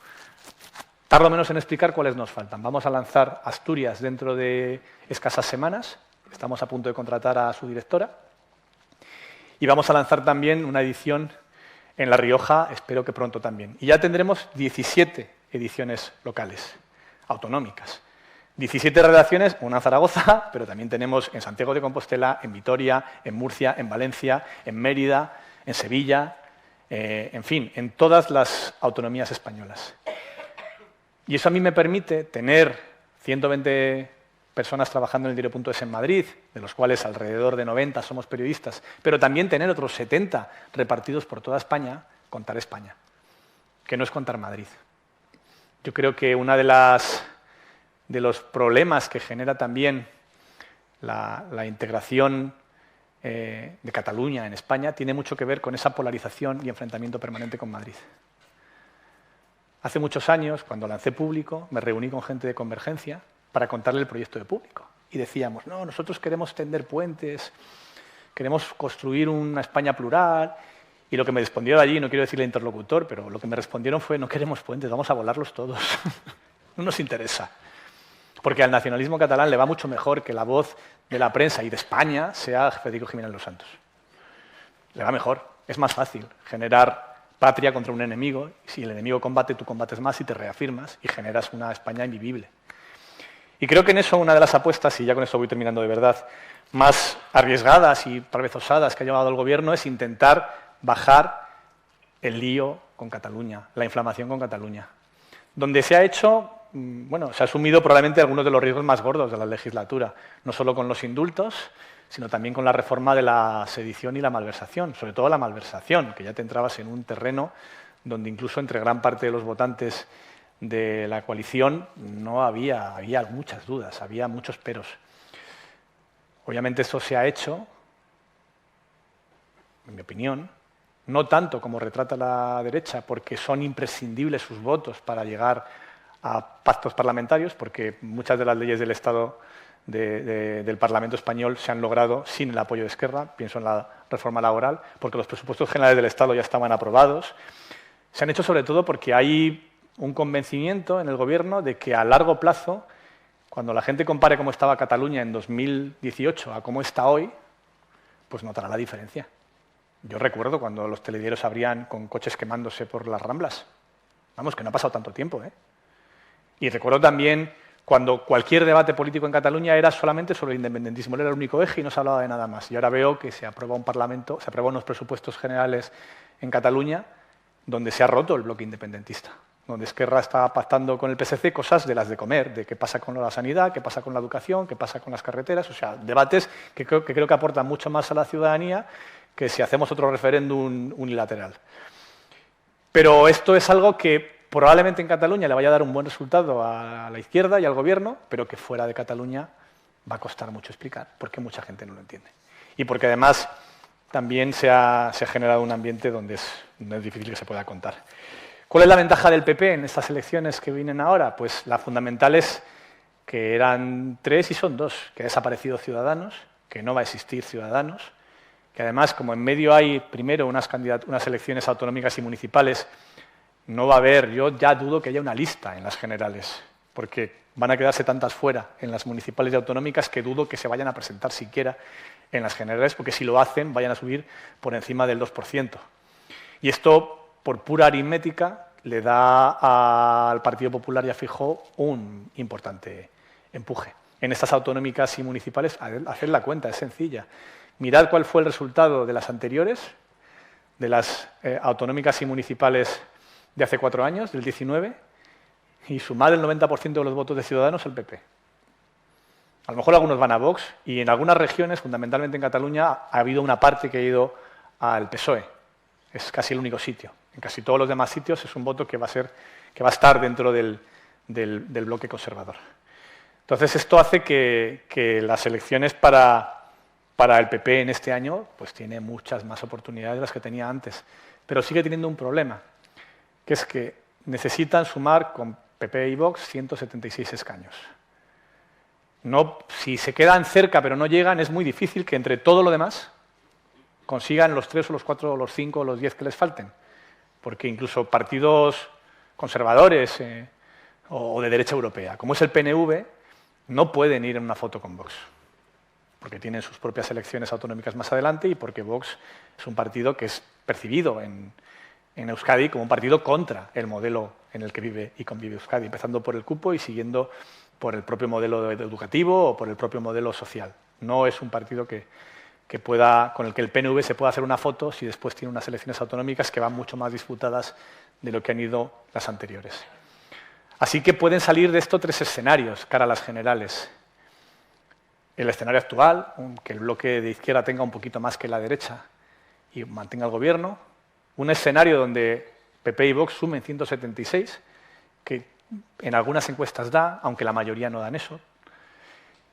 Tardo menos en explicar cuáles nos faltan. Vamos a lanzar Asturias dentro de escasas semanas, estamos a punto de contratar a su directora, y vamos a lanzar también una edición en La Rioja, espero que pronto también. Y ya tendremos 17 ediciones locales, autonómicas. 17 redacciones, una en Zaragoza, pero también tenemos en Santiago de Compostela, en Vitoria, en Murcia, en Valencia, en Mérida, en Sevilla, en fin, en todas las autonomías españolas. Y eso a mí me permite tener 120 personas trabajando en el diario.es en Madrid, de los cuales alrededor de 90 somos periodistas, pero también tener otros 70 repartidos por toda España, contar España, que no es contar Madrid. Yo creo que uno de los problemas que genera también la integración de Cataluña en España tiene mucho que ver con esa polarización y enfrentamiento permanente con Madrid. Hace muchos años, cuando lancé Público, me reuní con gente de Convergencia para contarle el proyecto de público. Y decíamos, no, nosotros queremos tender puentes, queremos construir una España plural. Y lo que me respondieron allí, no quiero decirle interlocutor, pero lo que me respondieron fue, no queremos puentes, vamos a volarlos todos. No nos interesa. Porque al nacionalismo catalán le va mucho mejor que la voz de la prensa y de España sea Federico Jiménez Los Santos. Le va mejor. Es más fácil generar patria contra un enemigo. Y si el enemigo combate, tú combates más y te reafirmas y generas una España invivible. Y creo que en eso una de las apuestas, y ya con esto voy terminando de verdad, más arriesgadas y tal vez osadas que ha llevado el Gobierno es intentar bajar el lío con Cataluña, la inflamación con Cataluña. Donde se ha hecho, bueno, se ha asumido probablemente algunos de los riesgos más gordos de la legislatura, no solo con los indultos, sino también con la reforma de la sedición y la malversación, sobre todo la malversación, que ya te entrabas en un terreno donde incluso entre gran parte de los votantes de la coalición no había muchas dudas, había muchos peros. Obviamente eso se ha hecho, en mi opinión, no tanto como retrata la derecha, porque son imprescindibles sus votos para llegar a pactos parlamentarios, porque muchas de las leyes del Estado del Parlamento español se han logrado sin el apoyo de Esquerra, pienso en la reforma laboral, porque los presupuestos generales del Estado ya estaban aprobados. Se han hecho sobre todo porque hay un convencimiento en el Gobierno de que a largo plazo, cuando la gente compare cómo estaba Cataluña en 2018 a cómo está hoy, pues notará la diferencia. Yo recuerdo cuando los telediarios abrían con coches quemándose por las Ramblas. Vamos, que no ha pasado tanto tiempo, ¿eh? Y recuerdo también cuando cualquier debate político en Cataluña era solamente sobre el independentismo, era el único eje y no se hablaba de nada más. Y ahora veo que se aprueba un Parlamento, se aprueban unos presupuestos generales en Cataluña donde se ha roto el bloque independentista, donde Esquerra está pactando con el PSC cosas de las de comer, de qué pasa con la sanidad, qué pasa con la educación, qué pasa con las carreteras, o sea, debates que creo que aportan mucho más a la ciudadanía que si hacemos otro referéndum unilateral. Pero esto es algo que probablemente en Cataluña le vaya a dar un buen resultado a la izquierda y al Gobierno, pero que fuera de Cataluña va a costar mucho explicar, porque mucha gente no lo entiende. Y porque además también se ha generado un ambiente donde es difícil que se pueda contar. ¿Cuál es la ventaja del PP en estas elecciones que vienen ahora? Pues la fundamental es que eran 3 y son 2, que ha desaparecido Ciudadanos, que no va a existir Ciudadanos, que además, como en medio hay primero unas elecciones autonómicas y municipales, no va a haber, yo ya dudo que haya una lista en las generales, porque van a quedarse tantas fuera en las municipales y autonómicas que dudo que se vayan a presentar siquiera en las generales, porque si lo hacen vayan a subir por encima del 2%. Y esto, por pura aritmética, le da al Partido Popular y a Feijóo un importante empuje. En estas autonómicas y municipales, hacer la cuenta, es sencilla. Mirad cuál fue el resultado de las anteriores, de las autonómicas y municipales de hace 4 años, del 19, y sumad el 90% de los votos de Ciudadanos al PP. A lo mejor algunos van a Vox, y en algunas regiones, fundamentalmente en Cataluña, ha habido una parte que ha ido al PSOE. Es casi el único sitio. En casi todos los demás sitios es un voto que va a estar dentro del bloque conservador. Entonces, esto hace que las elecciones para el PP en este año pues tiene muchas más oportunidades de las que tenía antes. Pero sigue teniendo un problema, que es que necesitan sumar con PP y Vox 176 escaños. No, si se quedan cerca pero no llegan, es muy difícil que entre todo lo demás consigan los 3 o los 4 o los 5 o los 10 que les falten. Porque incluso partidos conservadores o de derecha europea, como es el PNV, no pueden ir en una foto con Vox, porque tienen sus propias elecciones autonómicas más adelante y porque Vox es un partido que es percibido en Euskadi como un partido contra el modelo en el que vive y convive Euskadi, empezando por el cupo y siguiendo por el propio modelo educativo o por el propio modelo social. No es un partido con el que el PNV se pueda hacer una foto si después tiene unas elecciones autonómicas que van mucho más disputadas de lo que han ido las anteriores. Así que pueden salir de esto 3 escenarios cara a las generales. El escenario actual, que el bloque de izquierda tenga un poquito más que la derecha y mantenga el Gobierno. Un escenario donde PP y Vox sumen 176, que en algunas encuestas da, aunque la mayoría no dan eso.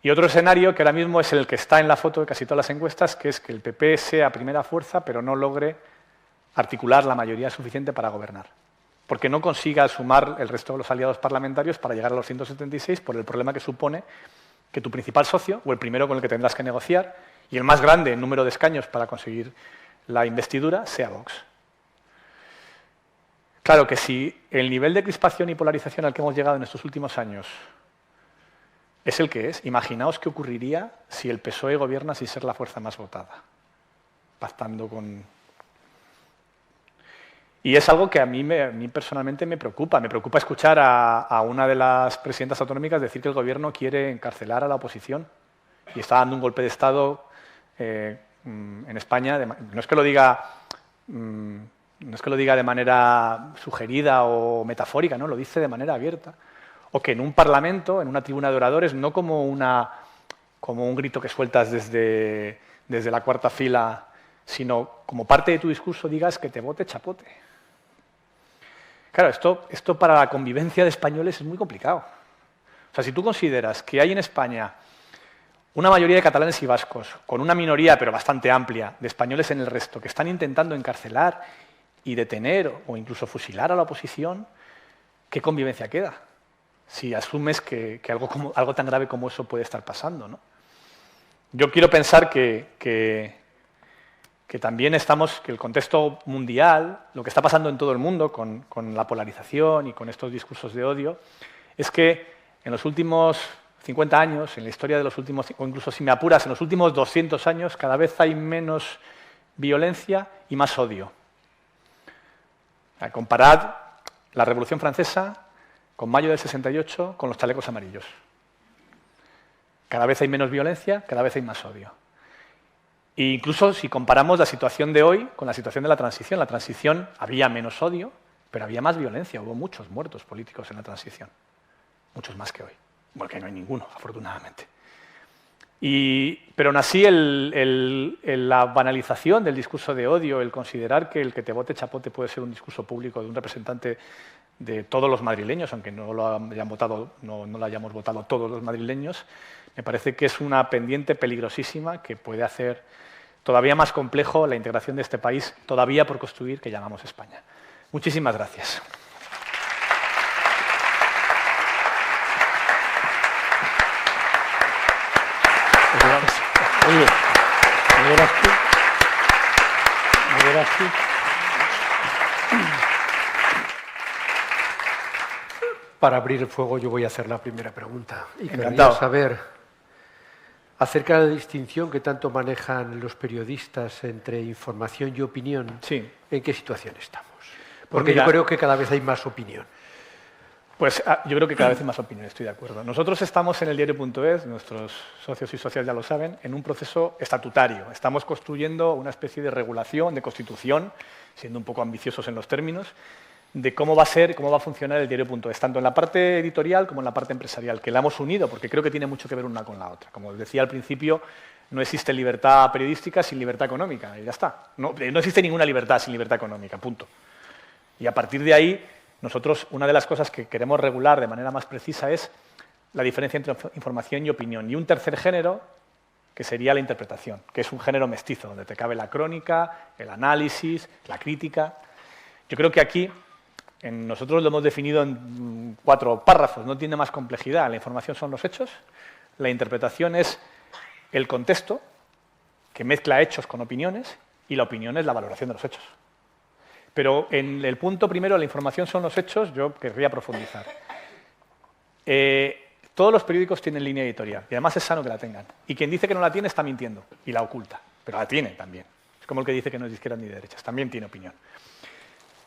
Y otro escenario que ahora mismo es el que está en la foto de casi todas las encuestas, que es que el PP sea primera fuerza, pero no logre articular la mayoría suficiente para gobernar. porque no consiga sumar el resto de los aliados parlamentarios para llegar a los 176 por el problema que supone que tu principal socio, o el primero con el que tendrás que negociar, y el más grande en número de escaños para conseguir la investidura, sea Vox. Claro que si el nivel de crispación y polarización al que hemos llegado en estos últimos años es el que es, imaginaos qué ocurriría si el PSOE gobierna sin ser la fuerza más votada, pactando con... Y es algo que a mí personalmente me preocupa. Me preocupa escuchar a una de las presidentas autonómicas decir que el gobierno quiere encarcelar a la oposición y está dando un golpe de Estado en España. No es que lo diga de manera sugerida o metafórica, ¿no? Lo dice de manera abierta. O que en un parlamento, en una tribuna de oradores, no como un grito que sueltas desde la cuarta fila, sino como parte de tu discurso digas que te vote chapote. Claro, esto para la convivencia de españoles es muy complicado. O sea, si tú consideras que hay en España una mayoría de catalanes y vascos, con una minoría, pero bastante amplia, de españoles en el resto, que están intentando encarcelar y detener o incluso fusilar a la oposición, ¿qué convivencia queda? Si asumes que algo tan grave como eso puede estar pasando, ¿no? Yo quiero pensar que también que el contexto mundial, lo que está pasando en todo el mundo con la polarización y con estos discursos de odio, es que en los últimos 50 años, en la historia de los últimos, o incluso si me apuras, en los últimos 200 años, cada vez hay menos violencia y más odio. Comparad la Revolución Francesa con mayo del 68 con los chalecos amarillos. Cada vez hay menos violencia, cada vez hay más odio. E incluso si comparamos la situación de hoy con la situación de la transición había menos odio, pero había más violencia, hubo muchos muertos políticos en la transición, muchos más que hoy, porque no hay ninguno, afortunadamente. Pero aún así la banalización del discurso de odio, el considerar que el que te vote chapote puede ser un discurso público de un representante de todos los madrileños, aunque no lo hayamos votado todos los madrileños, me parece que es una pendiente peligrosísima que puede hacer todavía más complejo la integración de este país, todavía por construir, que llamamos España. Muchísimas gracias. Oye, ¿me verás tú? ¿Me verás tú? Para abrir el fuego yo voy a hacer la primera pregunta. Y quería Encantado. saber acerca de la distinción que tanto manejan los periodistas entre información y opinión. Sí. ¿En qué situación estamos? Pues Porque mira, yo creo que cada vez hay más opinión. Pues yo creo que cada vez hay más opinión, estoy de acuerdo. Nosotros estamos en el diario.es, nuestros socios y socias ya lo saben, en un proceso estatutario. Estamos construyendo una especie de regulación, de constitución, siendo un poco ambiciosos en los términos, de cómo va a funcionar el diario.es, tanto en la parte editorial como en la parte empresarial, que la hemos unido, porque creo que tiene mucho que ver una con la otra. Como decía al principio, no existe libertad periodística sin libertad económica, y ya está. No existe ninguna libertad sin libertad económica, punto. Y a partir de ahí, nosotros, una de las cosas que queremos regular de manera más precisa es la diferencia entre información y opinión. Y un tercer género, que sería la interpretación, que es un género mestizo, donde te cabe la crónica, el análisis, la crítica. Yo creo que aquí nosotros lo hemos definido en 4 párrafos, no tiene más complejidad. La información son los hechos, la interpretación es el contexto, que mezcla hechos con opiniones, y la opinión es la valoración de los hechos. Pero en el punto primero, la información son los hechos, yo querría profundizar. Todos los periódicos tienen línea editorial, y además es sano que la tengan. Y quien dice que no la tiene está mintiendo, y la oculta, pero la tiene también. Es como el que dice que no es de izquierdas ni de derechas, también tiene opinión.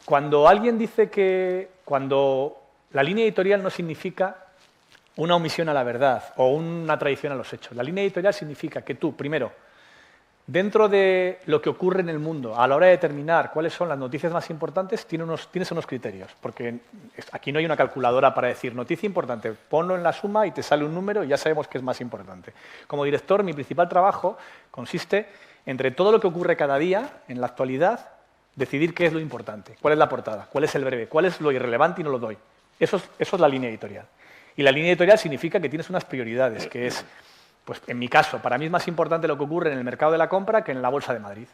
Cuando alguien dice cuando la línea editorial no significa una omisión a la verdad o una traición a los hechos, la línea editorial significa que tú, primero, dentro de lo que ocurre en el mundo, a la hora de determinar cuáles son las noticias más importantes, tienes unos criterios, porque aquí no hay una calculadora para decir noticia importante, ponlo en la suma y te sale un número y ya sabemos qué es más importante. Como director, mi principal trabajo consiste entre todo lo que ocurre cada día, en la actualidad, decidir qué es lo importante, cuál es la portada, cuál es el breve, cuál es lo irrelevante y no lo doy. Eso es la línea editorial. Y la línea editorial significa que tienes unas prioridades, que es, pues en mi caso, para mí es más importante lo que ocurre en el mercado de la compra que en la Bolsa de Madrid.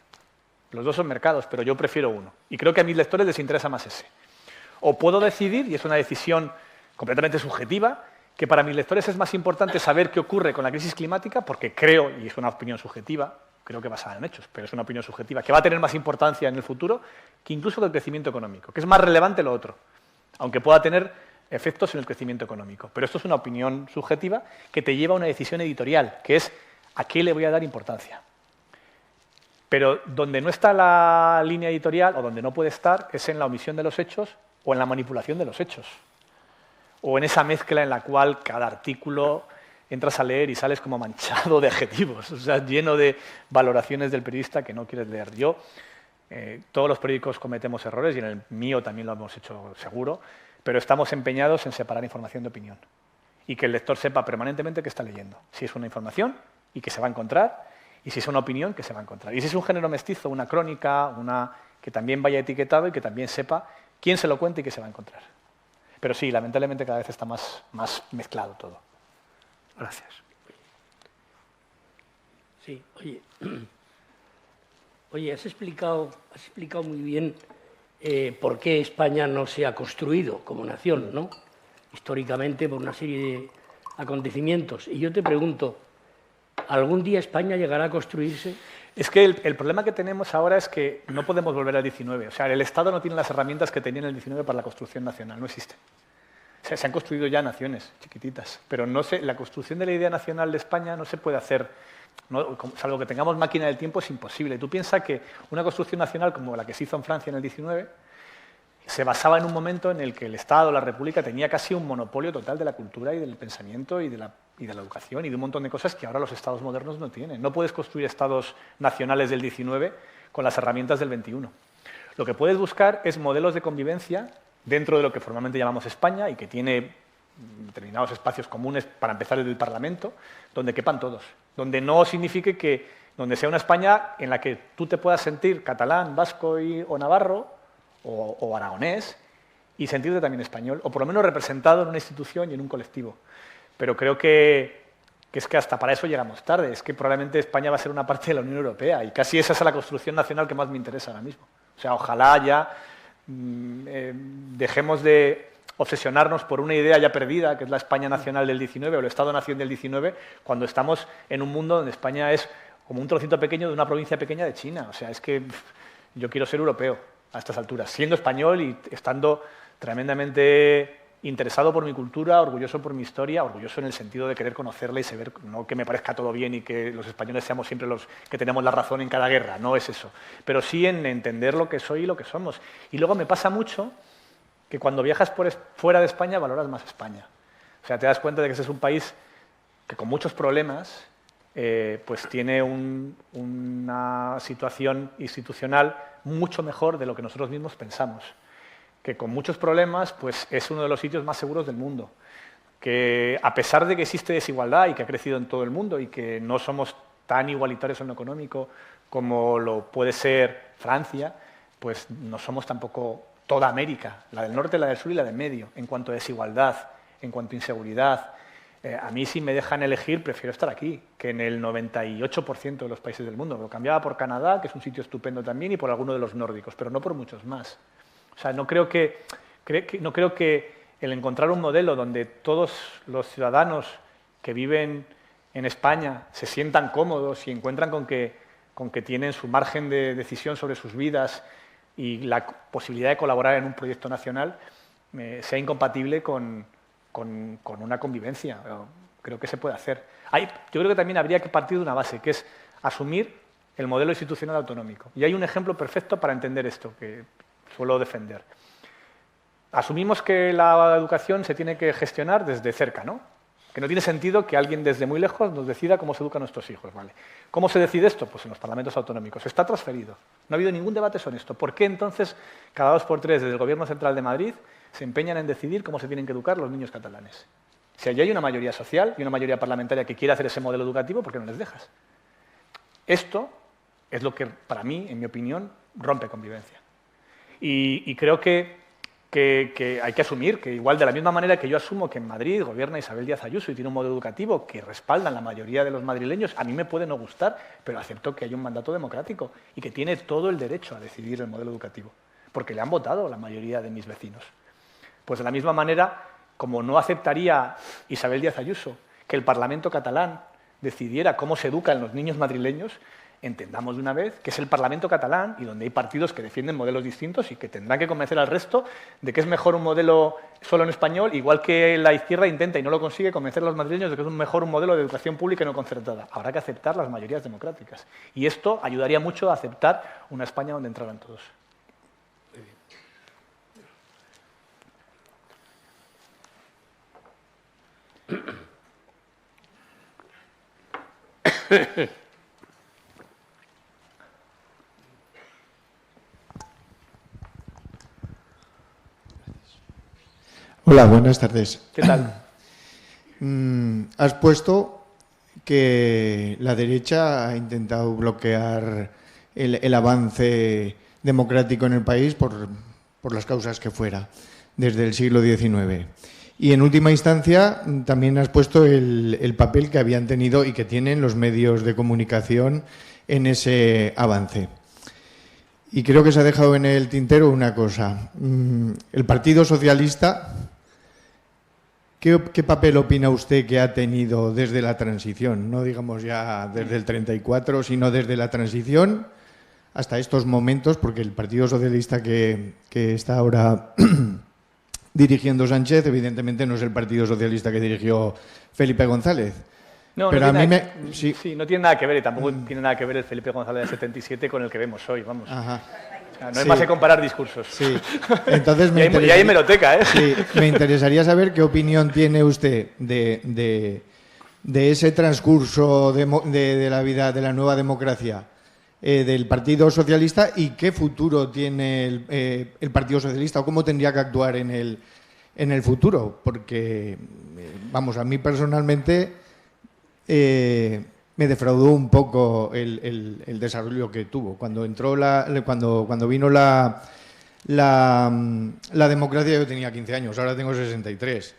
Los dos son mercados, pero yo prefiero uno. Y creo que a mis lectores les interesa más ese. O puedo decidir, y es una decisión completamente subjetiva, que para mis lectores es más importante saber qué ocurre con la crisis climática, porque creo, y es una opinión subjetiva, creo que basada en hechos, pero es una opinión subjetiva, que va a tener más importancia en el futuro que incluso el crecimiento económico, que es más relevante lo otro, aunque pueda tener efectos en el crecimiento económico. Pero esto es una opinión subjetiva que te lleva a una decisión editorial, que es a qué le voy a dar importancia. Pero donde no está la línea editorial, o donde no puede estar, es en la omisión de los hechos o en la manipulación de los hechos. O en esa mezcla en la cual cada artículo entras a leer y sales como manchado de adjetivos, o sea, lleno de valoraciones del periodista que no quieres leer. Todos los periódicos cometemos errores, y en el mío también lo hemos hecho seguro, pero estamos empeñados en separar información de opinión y que el lector sepa permanentemente qué está leyendo. Si es una información y que se va a encontrar, y si es una opinión que se va a encontrar. Y si es un género mestizo, una crónica, que también vaya etiquetado y que también sepa quién se lo cuenta y qué se va a encontrar. Pero sí, lamentablemente cada vez está más mezclado todo. Gracias. Sí, oye, has explicado muy bien por qué España no se ha construido como nación, ¿no? Históricamente, por una serie de acontecimientos. Y yo te pregunto, ¿algún día España llegará a construirse? Es que el problema que tenemos ahora es que no podemos volver al 19. O sea, el Estado no tiene las herramientas que tenía en el 19 para la construcción nacional, no existen. O sea, se han construido ya naciones chiquititas, pero la construcción de la idea nacional de España no se puede hacer, salvo que tengamos máquina del tiempo, es imposible. Tú piensas que una construcción nacional como la que se hizo en Francia en el 19 se basaba en un momento en el que el Estado, la República, tenía casi un monopolio total de la cultura y del pensamiento y de la educación y de un montón de cosas que ahora los Estados modernos no tienen. No puedes construir Estados nacionales del 19 con las herramientas del 21. Lo que puedes buscar es modelos de convivencia dentro de lo que formalmente llamamos España y que tiene determinados espacios comunes, para empezar el Parlamento, donde quepan todos, donde no signifique donde sea una España en la que tú te puedas sentir catalán, vasco o navarro o aragonés y sentirte también español, o por lo menos representado en una institución y en un colectivo. Pero creo que es que hasta para eso llegamos tarde, es que probablemente España va a ser una parte de la Unión Europea y casi esa es la construcción nacional que más me interesa ahora mismo. O sea, ojalá ya dejemos de obsesionarnos por una idea ya perdida, que es la España nacional del 19 o el Estado-nación del 19, cuando estamos en un mundo donde España es como un trocito pequeño de una provincia pequeña de China. O sea, es que yo quiero ser europeo a estas alturas, siendo español y estando tremendamente interesado por mi cultura, orgulloso por mi historia, orgulloso en el sentido de querer conocerla y saber, no que me parezca todo bien y que los españoles seamos siempre los que tenemos la razón en cada guerra, no es eso, pero sí en entender lo que soy y lo que somos. Y luego me pasa mucho que cuando viajas fuera de España valoras más España. O sea, te das cuenta de que ese es un país que con muchos problemas pues tiene una situación institucional mucho mejor de lo que nosotros mismos pensamos. Que con muchos problemas pues es uno de los sitios más seguros del mundo. Que a pesar de que existe desigualdad y que ha crecido en todo el mundo y que no somos tan igualitarios en lo económico como lo puede ser Francia, pues no somos tampoco toda América, la del norte, la del sur y la del medio, en cuanto a desigualdad, en cuanto a inseguridad. A mí, si me dejan elegir, prefiero estar aquí que en el 98% de los países del mundo. Lo cambiaba por Canadá, que es un sitio estupendo también, y por alguno de los nórdicos, pero no por muchos más. O sea, no creo que el encontrar un modelo donde todos los ciudadanos que viven en España se sientan cómodos y encuentran con que tienen su margen de decisión sobre sus vidas y la posibilidad de colaborar en un proyecto nacional sea incompatible con una convivencia. Creo que se puede hacer. Yo creo que también habría que partir de una base, que es asumir el modelo institucional autonómico. Y hay un ejemplo perfecto para entender esto, que suelo defender. Asumimos que la educación se tiene que gestionar desde cerca, ¿no? Que no tiene sentido que alguien desde muy lejos nos decida cómo se educan nuestros hijos, ¿vale? ¿Cómo se decide esto? Pues en los parlamentos autonómicos. Está transferido. No ha habido ningún debate sobre esto. ¿Por qué entonces cada 2 por 3 desde el Gobierno Central de Madrid se empeñan en decidir cómo se tienen que educar los niños catalanes? Si allí hay una mayoría social y una mayoría parlamentaria que quiere hacer ese modelo educativo, ¿por qué no les dejas? Esto es lo que, para mí, en mi opinión, rompe convivencia. Y creo que hay que asumir que, igual de la misma manera que yo asumo que en Madrid gobierna Isabel Díaz Ayuso y tiene un modelo educativo que respaldan la mayoría de los madrileños, a mí me puede no gustar, pero acepto que hay un mandato democrático y que tiene todo el derecho a decidir el modelo educativo, porque le han votado la mayoría de mis vecinos. Pues de la misma manera, como no aceptaría Isabel Díaz Ayuso que el Parlamento catalán decidiera cómo se educan los niños madrileños, entendamos de una vez que es el Parlamento catalán y donde hay partidos que defienden modelos distintos y que tendrán que convencer al resto de que es mejor un modelo solo en español, igual que la izquierda intenta y no lo consigue convencer a los madrileños de que es mejor un modelo de educación pública y no concertada. Habrá que aceptar las mayorías democráticas. Y esto ayudaría mucho a aceptar una España donde entraran todos. Hola, buenas tardes. ¿Qué tal? Has puesto que la derecha ha intentado bloquear el avance democrático en el país por las causas que fuera, desde el siglo XIX. Y en última instancia también has puesto el papel que habían tenido y que tienen los medios de comunicación en ese avance. Y creo que se ha dejado en el tintero una cosa. El Partido Socialista, ¿qué papel opina usted que ha tenido desde la transición? No digamos ya desde el 34, sino desde la transición hasta estos momentos, porque el Partido Socialista que está ahora dirigiendo Sánchez, evidentemente no es el Partido Socialista que dirigió Felipe González. No, pero no a mí sí, no tiene nada que ver, y tampoco tiene nada que ver el Felipe González del 77 con el que vemos hoy, vamos. Ajá. O sea, no hay más que comparar discursos. Sí. Entonces y hay hemeroteca, ¿eh? Sí, me interesaría saber qué opinión tiene usted de ese transcurso de la vida de la nueva democracia del Partido Socialista y qué futuro tiene el Partido Socialista o cómo tendría que actuar en el futuro. Porque, vamos, a mí personalmente me defraudó un poco el desarrollo que tuvo. Cuando entró cuando vino la democracia, yo tenía 15 años, ahora tengo 63.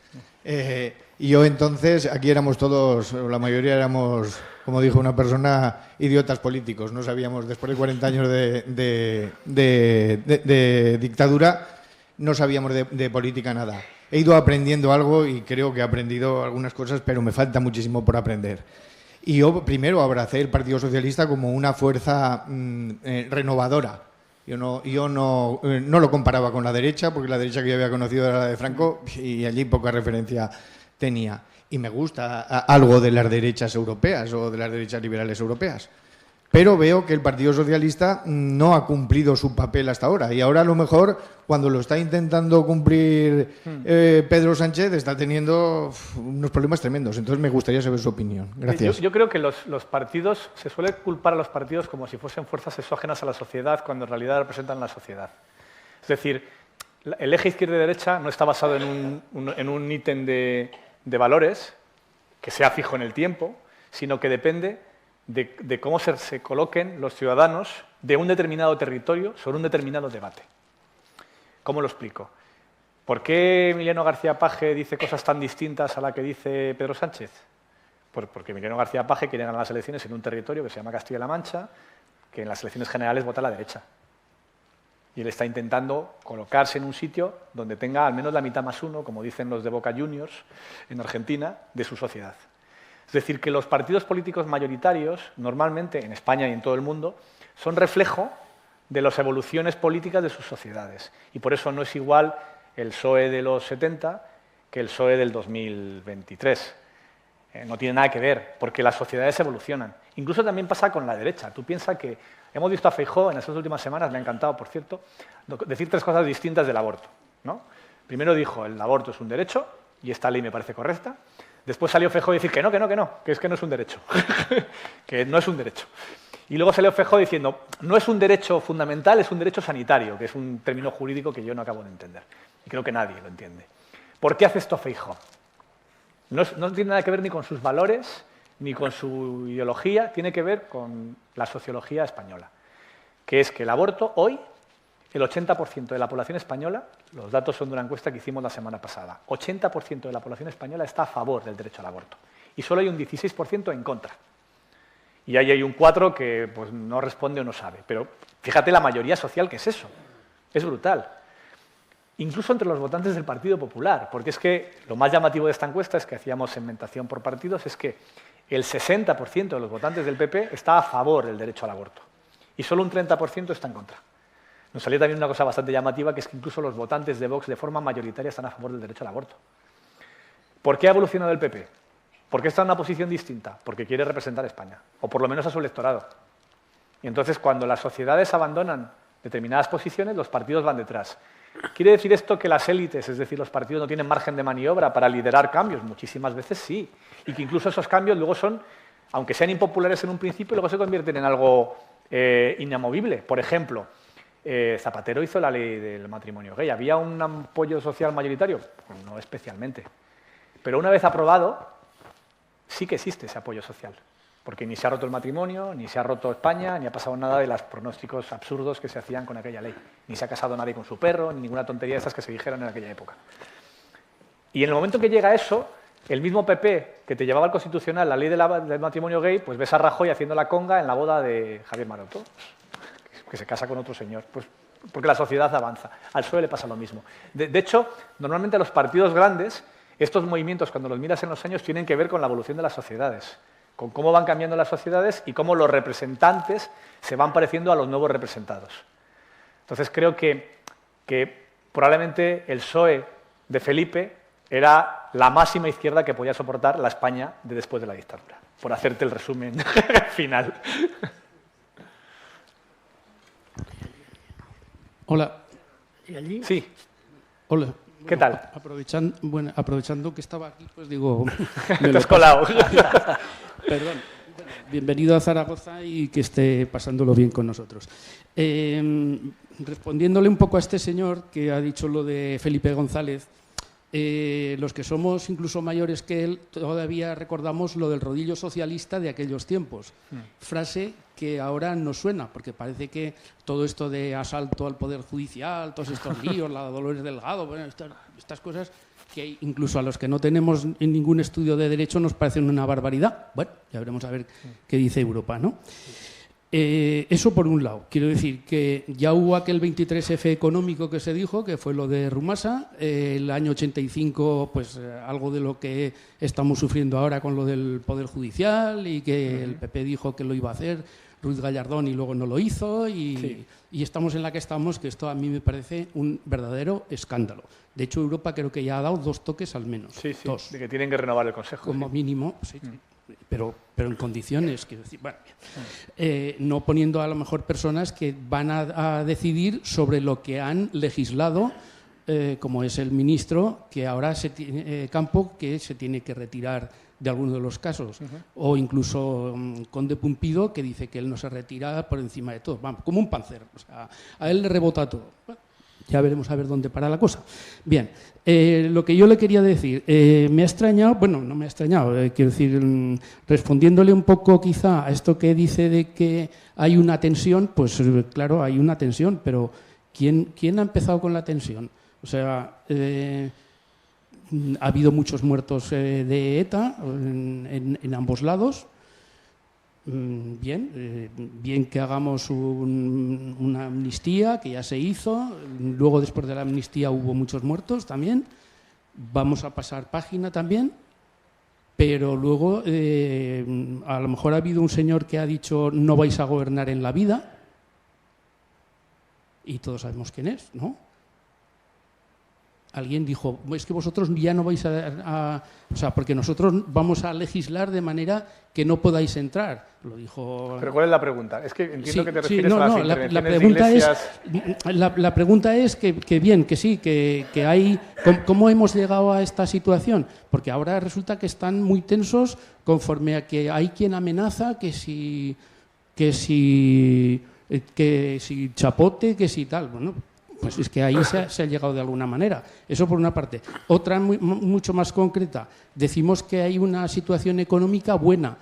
Y yo entonces, aquí éramos todos, la mayoría éramos, como dijo una persona, idiotas políticos. No sabíamos, después de 40 años de dictadura, no sabíamos de política nada. He ido aprendiendo algo y creo que he aprendido algunas cosas, pero me falta muchísimo por aprender. Y yo primero abracé el Partido Socialista como una fuerza renovadora. Yo no lo comparaba con la derecha, porque la derecha que yo había conocido era la de Franco y allí poca referencia tenía. Y me gusta algo de las derechas europeas o de las derechas liberales europeas. Pero veo que el Partido Socialista no ha cumplido su papel hasta ahora. Y ahora a lo mejor, cuando lo está intentando cumplir Pedro Sánchez, está teniendo unos problemas tremendos. Entonces me gustaría saber su opinión. Gracias. Yo creo que los partidos, se suele culpar a los partidos como si fuesen fuerzas exógenas a la sociedad, cuando en realidad representan la sociedad. Es decir, el eje izquierda-derecha no está basado en un ítem de valores que sea fijo en el tiempo, sino que depende de cómo se coloquen los ciudadanos de un determinado territorio sobre un determinado debate. ¿Cómo lo explico? ¿Por qué Emiliano García Paje dice cosas tan distintas a la que dice Pedro Sánchez? Porque Emiliano García Paje quiere ganar las elecciones en un territorio que se llama Castilla-La Mancha, que en las elecciones generales vota a la derecha. Y él está intentando colocarse en un sitio donde tenga al menos la mitad más uno, como dicen los de Boca Juniors en Argentina, de su sociedad. Es decir, que los partidos políticos mayoritarios, normalmente en España y en todo el mundo, son reflejo de las evoluciones políticas de sus sociedades. Y por eso no es igual el PSOE de los 70 que el PSOE del 2023. No tiene nada que ver, porque las sociedades evolucionan. Incluso también pasa con la derecha. Tú piensas que hemos visto a Feijóo en estas últimas semanas, me ha encantado, por cierto, decir tres cosas distintas del aborto, ¿no? Primero dijo, el aborto es un derecho, y esta ley me parece correcta. Después salió Feijóo a decir que no es un derecho, que no es un derecho. Y luego salió Feijóo diciendo, no es un derecho fundamental, es un derecho sanitario, que es un término jurídico que yo no acabo de entender. Y creo que nadie lo entiende. ¿Por qué hace esto Feijóo? No tiene nada que ver ni con sus valores, ni con su ideología, tiene que ver con la sociología española, que es que el aborto hoy, el 80% de la población española, los datos son de una encuesta que hicimos la semana pasada, 80% de la población española está a favor del derecho al aborto y solo hay un 16% en contra. Y ahí hay un 4% que pues, no responde o no sabe. Pero fíjate la mayoría social que es eso. Es brutal. incluso entre los votantes del Partido Popular, porque es que lo más llamativo de esta encuesta es que hacíamos segmentación por partidos, es que el 60% de los votantes del PP está a favor del derecho al aborto y solo un 30% está en contra. Nos salía también una cosa bastante llamativa, que es que incluso los votantes de Vox de forma mayoritaria están a favor del derecho al aborto. ¿Por qué ha evolucionado el PP? ¿Por qué está en una posición distinta? Porque quiere representar a España, o por lo menos a su electorado. Y entonces, cuando las sociedades abandonan determinadas posiciones, los partidos van detrás. ¿Quiere decir esto que las élites, es decir, los partidos, no tienen margen de maniobra para liderar cambios? Muchísimas veces sí. Y que incluso esos cambios luego son, aunque sean impopulares en un principio, luego se convierten en algo inamovible. Por ejemplo, Zapatero hizo la ley del matrimonio gay. ¿Había un apoyo social mayoritario? Pues no especialmente. Pero una vez aprobado, sí que existe ese apoyo social. Porque ni se ha roto el matrimonio, ni se ha roto España, ni ha pasado nada de los pronósticos absurdos que se hacían con aquella ley. Ni se ha casado nadie con su perro, ni ninguna tontería de esas que se dijeron en aquella época. Y en el momento que llega eso, el mismo PP que te llevaba al Constitucional la ley del matrimonio gay, pues ves a Rajoy haciendo la conga en la boda de Javier Maroto, que se casa con otro señor. Pues porque la sociedad avanza. Al PSOE le pasa lo mismo. De hecho, normalmente a los partidos grandes, estos movimientos, cuando los miras en los años, tienen que ver con la evolución de las sociedades, con cómo van cambiando las sociedades y cómo los representantes se van pareciendo a los nuevos representados. Entonces creo que probablemente el PSOE de Felipe era la máxima izquierda que podía soportar la España de después de la dictadura, por hacerte el resumen final. Hola. ¿Y allí? Sí. Hola. ¿Qué tal? Aprovechando que estaba aquí, pues digo... Te has colado. Perdón. Bueno, bienvenido a Zaragoza y que esté pasándolo bien con nosotros. Respondiéndole un poco a este señor que ha dicho lo de Felipe González, los que somos incluso mayores que él todavía recordamos lo del rodillo socialista de aquellos tiempos. Frase que ahora nos suena, porque parece que todo esto de asalto al Poder Judicial, todos estos líos, la Dolores Delgado, bueno, estas cosas que incluso a los que no tenemos ningún estudio de derecho nos parecen una barbaridad. Bueno, ya veremos a ver qué dice Europa, ¿no? Eso por un lado. Quiero decir que ya hubo aquel 23F económico que se dijo, que fue lo de Rumasa. El año 85, pues algo de lo que estamos sufriendo ahora con lo del Poder Judicial y que el PP dijo que lo iba a hacer, Ruiz Gallardón, y luego no lo hizo. Y estamos en la que estamos, que esto a mí me parece un verdadero escándalo. De hecho, Europa creo que ya ha dado 2 toques al menos. Sí, dos. De que tienen que renovar el Consejo. Como mínimo, sí. Pero en condiciones, quiero decir, bueno, no poniendo a lo mejor personas que van a decidir sobre lo que han legislado, como es el ministro, que ahora Campo, que se tiene que retirar de alguno de los casos, o incluso Conde Pumpido, que dice que él no se retira por encima de todo, vamos, como un panzer, o sea, a él le rebota todo. Bueno, ya veremos a ver dónde para la cosa. Bien, lo que yo le quería decir, me ha extrañado, bueno, no me ha extrañado, quiero decir, respondiéndole un poco quizá a esto que dice de que hay una tensión, pues claro, hay una tensión, pero ¿quién ha empezado con la tensión? O sea, ha habido muchos muertos de ETA en ambos lados. Bien que hagamos una amnistía, que ya se hizo. Luego, después de la amnistía, hubo muchos muertos también. Vamos a pasar página también. Pero luego, a lo mejor ha habido un señor que ha dicho no vais a gobernar en la vida. Y todos sabemos quién es, ¿no? Alguien dijo, es que vosotros ya no vais o sea, porque nosotros vamos a legislar de manera que no podáis entrar. Lo dijo... ¿Pero cuál es la pregunta? Es que entiendo que te refieres no, a las no, intervenciones la pregunta de iglesias... la pregunta es que bien, que sí, que hay... ¿Cómo hemos llegado a esta situación? Porque ahora resulta que están muy tensos conforme a que hay quien amenaza que si chapote, que si tal. Bueno, pues es que ahí se ha llegado de alguna manera. Eso por una parte. Otra mucho más concreta. Decimos que hay una situación económica buena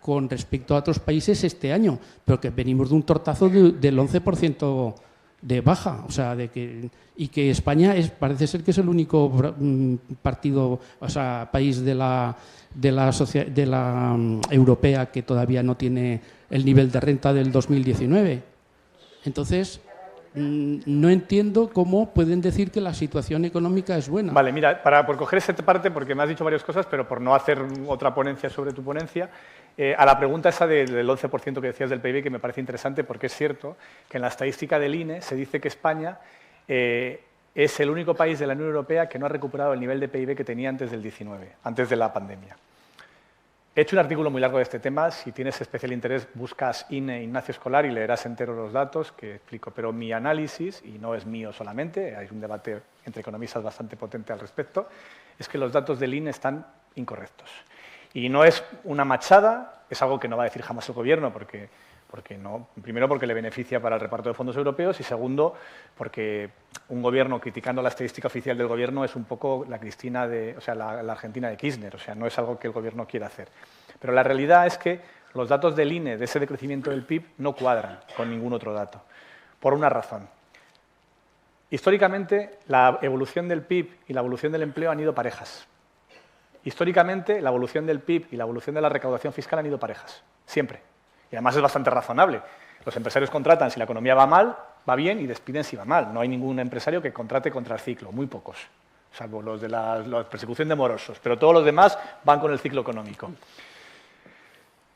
con respecto a otros países este año, pero que venimos de un tortazo del 11% de baja. O sea, y que España parece ser que es el único partido, o sea, país de la europea que todavía no tiene el nivel de renta del 2019. Entonces... no entiendo cómo pueden decir que la situación económica es buena. Vale, mira, por coger esa parte, porque me has dicho varias cosas, pero por no hacer otra ponencia sobre tu ponencia, a la pregunta esa del 11% que decías del PIB, que me parece interesante, porque es cierto que en la estadística del INE se dice que España es el único país de la Unión Europea que no ha recuperado el nivel de PIB que tenía antes del 19, antes de la pandemia. He hecho un artículo muy largo de este tema. Si tienes especial interés, buscas INE Ignacio Escolar y leerás enteros los datos que explico. Pero mi análisis, y no es mío solamente, hay un debate entre economistas bastante potente al respecto, es que los datos del INE están incorrectos. Y no es una machada, es algo que no va a decir jamás el Gobierno, porque no, primero porque le beneficia para el reparto de fondos europeos y segundo porque un Gobierno criticando la estadística oficial del Gobierno es un poco la Cristina la Argentina de Kirchner, o sea, no es algo que el Gobierno quiera hacer. Pero la realidad es que los datos del INE de ese decrecimiento del PIB no cuadran con ningún otro dato, por una razón. Históricamente, la evolución del PIB y la evolución del empleo han ido parejas. Históricamente, la evolución del PIB y la evolución de la recaudación fiscal han ido parejas, siempre. Y además es bastante razonable. Los empresarios contratan si la economía va mal, va bien, y despiden si va mal. No hay ningún empresario que contrate contra el ciclo, muy pocos, salvo los de la persecución de morosos, pero todos los demás van con el ciclo económico.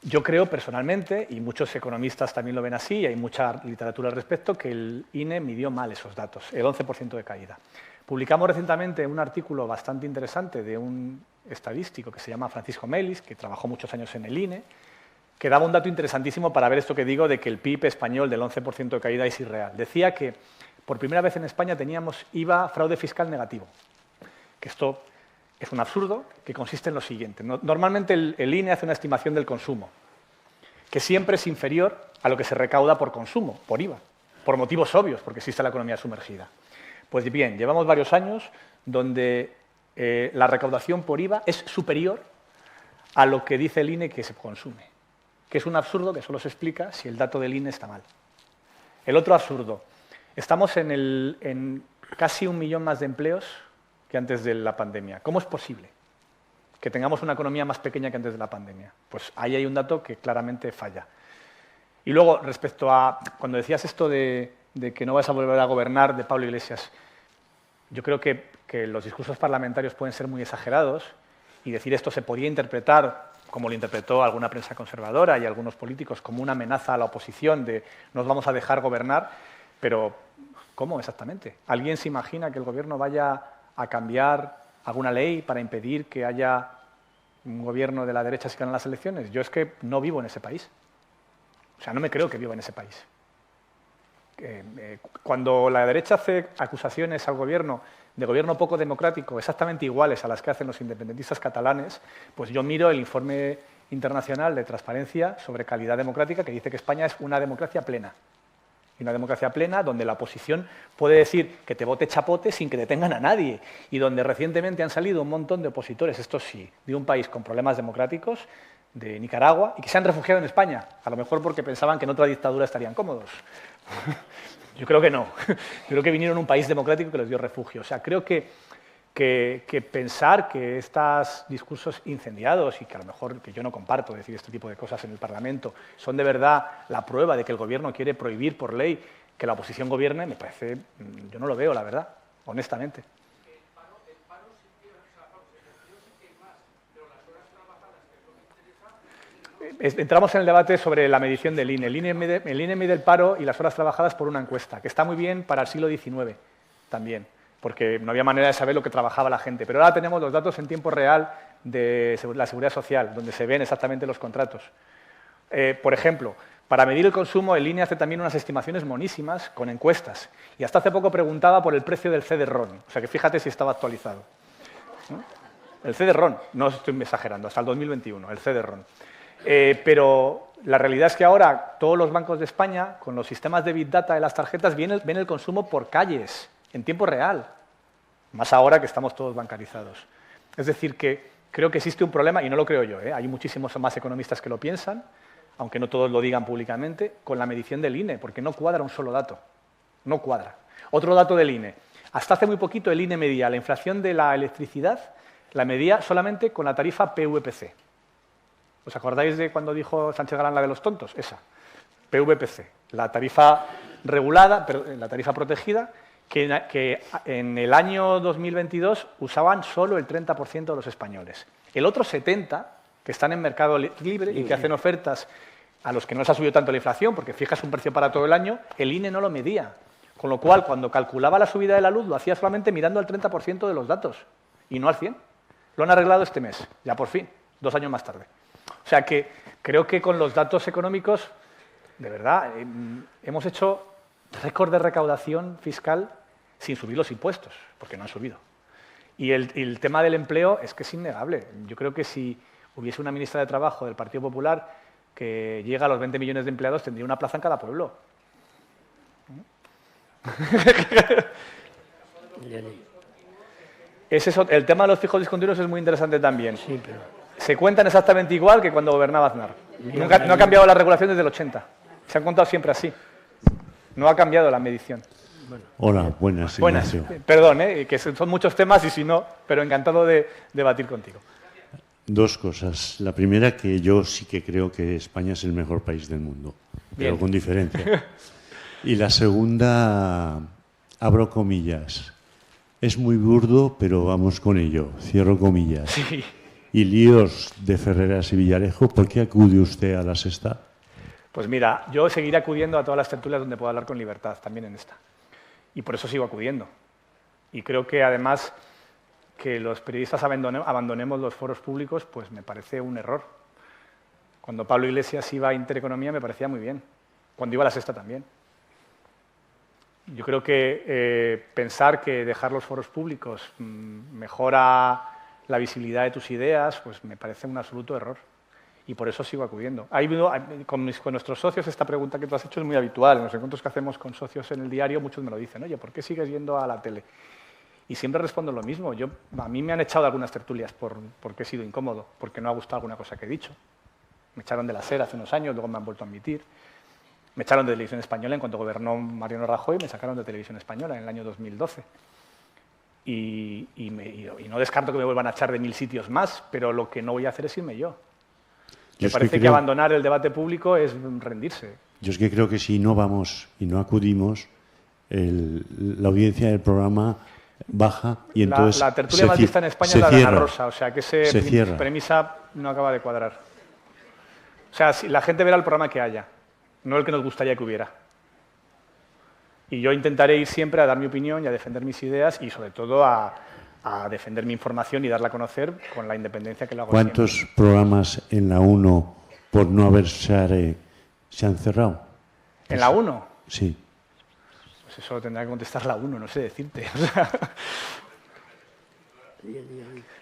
Yo creo personalmente, y muchos economistas también lo ven así, y hay mucha literatura al respecto, que el INE midió mal esos datos, el 11% de caída. Publicamos recientemente un artículo bastante interesante de un estadístico que se llama Francisco Melis, que trabajó muchos años en el INE, que daba un dato interesantísimo para ver esto que digo de que el PIB español del 11% de caída es irreal. Decía que por primera vez en España teníamos IVA, fraude fiscal negativo, que esto es un absurdo que consiste en lo siguiente. Normalmente el INE hace una estimación del consumo, que siempre es inferior a lo que se recauda por consumo, por IVA, por motivos obvios, porque existe la economía sumergida. Pues bien, llevamos varios años donde la recaudación por IVA es superior a lo que dice el INE que se consume, que es un absurdo que solo se explica si el dato del INE está mal. El otro absurdo, estamos en casi 1 millón más de empleos que antes de la pandemia. ¿Cómo es posible que tengamos una economía más pequeña que antes de la pandemia? Pues ahí hay un dato que claramente falla. Y luego, respecto a cuando decías esto de que no vas a volver a gobernar, de Pablo Iglesias, yo creo que los discursos parlamentarios pueden ser muy exagerados y decir esto se podía interpretar, como lo interpretó alguna prensa conservadora y algunos políticos, como una amenaza a la oposición de nos vamos a dejar gobernar, pero ¿cómo exactamente? ¿Alguien se imagina que el Gobierno vaya a cambiar alguna ley para impedir que haya un gobierno de la derecha si ganan las elecciones? Yo es que no vivo en ese país. O sea, no me creo que viva en ese país. Cuando la derecha hace acusaciones al gobierno de gobierno poco democrático, exactamente iguales a las que hacen los independentistas catalanes, pues yo miro el informe internacional de transparencia sobre calidad democrática que dice que España es una democracia plena. Y una democracia plena donde la oposición puede decir que te vote chapote sin que detengan a nadie y donde recientemente han salido un montón de opositores, esto sí, de un país con problemas democráticos, de Nicaragua, y que se han refugiado en España, a lo mejor porque pensaban que en otra dictadura estarían cómodos. Yo creo que no. Yo creo que vinieron a un país democrático que les dio refugio. O sea, creo que pensar que estos discursos incendiados y que a lo mejor que yo no comparto decir este tipo de cosas en el Parlamento son de verdad la prueba de que el Gobierno quiere prohibir por ley que la oposición gobierne, me parece, yo no lo veo, la verdad, honestamente. Entramos en el debate sobre la medición del INE. El INE mide el paro y las horas trabajadas por una encuesta, que está muy bien para el siglo XIX también, porque no había manera de saber lo que trabajaba la gente. Pero ahora tenemos los datos en tiempo real de la Seguridad Social, donde se ven exactamente los contratos. Por ejemplo, para medir el consumo, el INE hace también unas estimaciones monísimas con encuestas. Y hasta hace poco preguntaba por el precio del CD-RON. O sea que fíjate si estaba actualizado, ¿no? El CD-RON, no estoy exagerando, hasta el 2021, el CD-RON. Pero la realidad es que ahora todos los bancos de España, con los sistemas de Big Data de las tarjetas, ven el consumo por calles, en tiempo real, más ahora que estamos todos bancarizados. Es decir, que creo que existe un problema, y no lo creo yo, hay muchísimos más economistas que lo piensan, aunque no todos lo digan públicamente, con la medición del INE, porque no cuadra un solo dato, no cuadra. Otro dato del INE. Hasta hace muy poquito el INE medía la inflación de la electricidad, la medía solamente con la tarifa PVPC. ¿Os acordáis de cuando dijo Sánchez Galán la de los tontos? Esa, PVPC, la tarifa regulada, la tarifa protegida, que en el año 2022 usaban solo el 30% de los españoles. El otro 70%, que están en mercado libre y que hacen ofertas a los que no les ha subido tanto la inflación, porque fijas un precio para todo el año, el INE no lo medía. Con lo cual, cuando calculaba la subida de la luz, lo hacía solamente mirando al 30% de los datos, y no al 100%. Lo han arreglado este mes, ya por fin, 2 años más tarde. O sea que creo que con los datos económicos, de verdad, hemos hecho récord de recaudación fiscal sin subir los impuestos, porque no han subido. Y el tema del empleo es que es innegable. Yo creo que si hubiese una ministra de Trabajo del Partido Popular que llega a los 20 millones de empleados, tendría una plaza en cada pueblo. El tema de los fijos discontinuos es muy interesante también. Sí, pero... Se cuentan exactamente igual que cuando gobernaba Aznar. No ha cambiado la regulación desde el 80. Se han contado siempre así. No ha cambiado la medición. Hola, buenas, Ignacio. Perdón, que son muchos temas y si no, pero encantado de debatir contigo. 2 cosas. La primera, que yo sí que creo que España es el mejor país del mundo, Bien. pero con diferencia. Y la segunda, abro comillas. Es muy burdo, pero vamos con ello. Cierro comillas. Sí. Y líos de Ferreras y Villarejo, ¿por qué acude usted a la Sexta? Pues mira, yo seguiré acudiendo a todas las tertulias donde pueda hablar con libertad, también en esta. Y por eso sigo acudiendo. Y creo que además que los periodistas abandonemos los foros públicos, pues me parece un error. Cuando Pablo Iglesias iba a Intereconomía me parecía muy bien. Cuando iba a la Sexta también. Yo creo que pensar que dejar los foros públicos mejora la visibilidad de tus ideas, pues me parece un absoluto error. Y por eso sigo acudiendo. Con nuestros socios, esta pregunta que tú has hecho es muy habitual. En los encuentros que hacemos con socios en el diario, muchos me lo dicen. Oye, ¿por qué sigues yendo a la tele? Y siempre respondo lo mismo. A mí me han echado de algunas tertulias porque he sido incómodo, porque no ha gustado alguna cosa que he dicho. Me echaron de la SER hace unos años, luego me han vuelto a admitir. Me echaron de Televisión Española en cuanto gobernó Mariano Rajoy, me sacaron de Televisión Española en el año 2012. Y no descarto que me vuelvan a echar de 1000 sitios más, pero lo que no voy a hacer es irme yo. Me parece que abandonar el debate público es rendirse. Yo es que creo que si no vamos y no acudimos, la audiencia del programa baja y entonces la tertulia más vista en España es la de Ana Rosa, o sea que esa premisa no acaba de cuadrar. O sea, si la gente verá el programa que haya, no el que nos gustaría que hubiera. Y yo intentaré ir siempre a dar mi opinión y a defender mis ideas y sobre todo a defender mi información y darla a conocer con la independencia que lo hago siempre. ¿Cuántos programas en la 1 por no haber se han cerrado? ¿En la 1? Sí. Pues eso lo tendrá que contestar la 1, no sé decirte.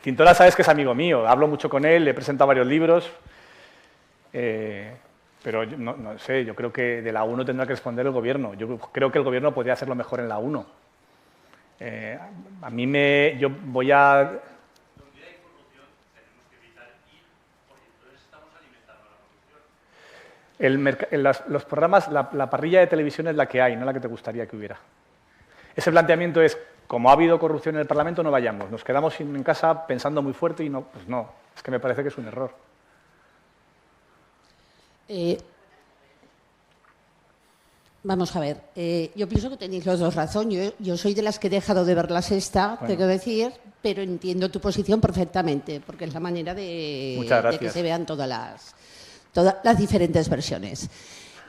Tintola sabes que es amigo mío, hablo mucho con él, le he presentado varios libros, pero no sé, yo creo que de la 1 tendrá que responder el gobierno. Yo creo que el gobierno podría hacerlo mejor en la 1. Yo voy a... Los programas, la parrilla de televisión es la que hay, no la que te gustaría que hubiera. Ese planteamiento es, como ha habido corrupción en el Parlamento, no vayamos. Nos quedamos en casa pensando muy fuerte y no, pues no, es que me parece que es un error. Vamos a ver, yo pienso que tenéis los dos razón. Yo soy de las que he dejado de ver la Sexta, tengo que decir, pero entiendo tu posición perfectamente, porque es la manera de que se vean todas las diferentes versiones.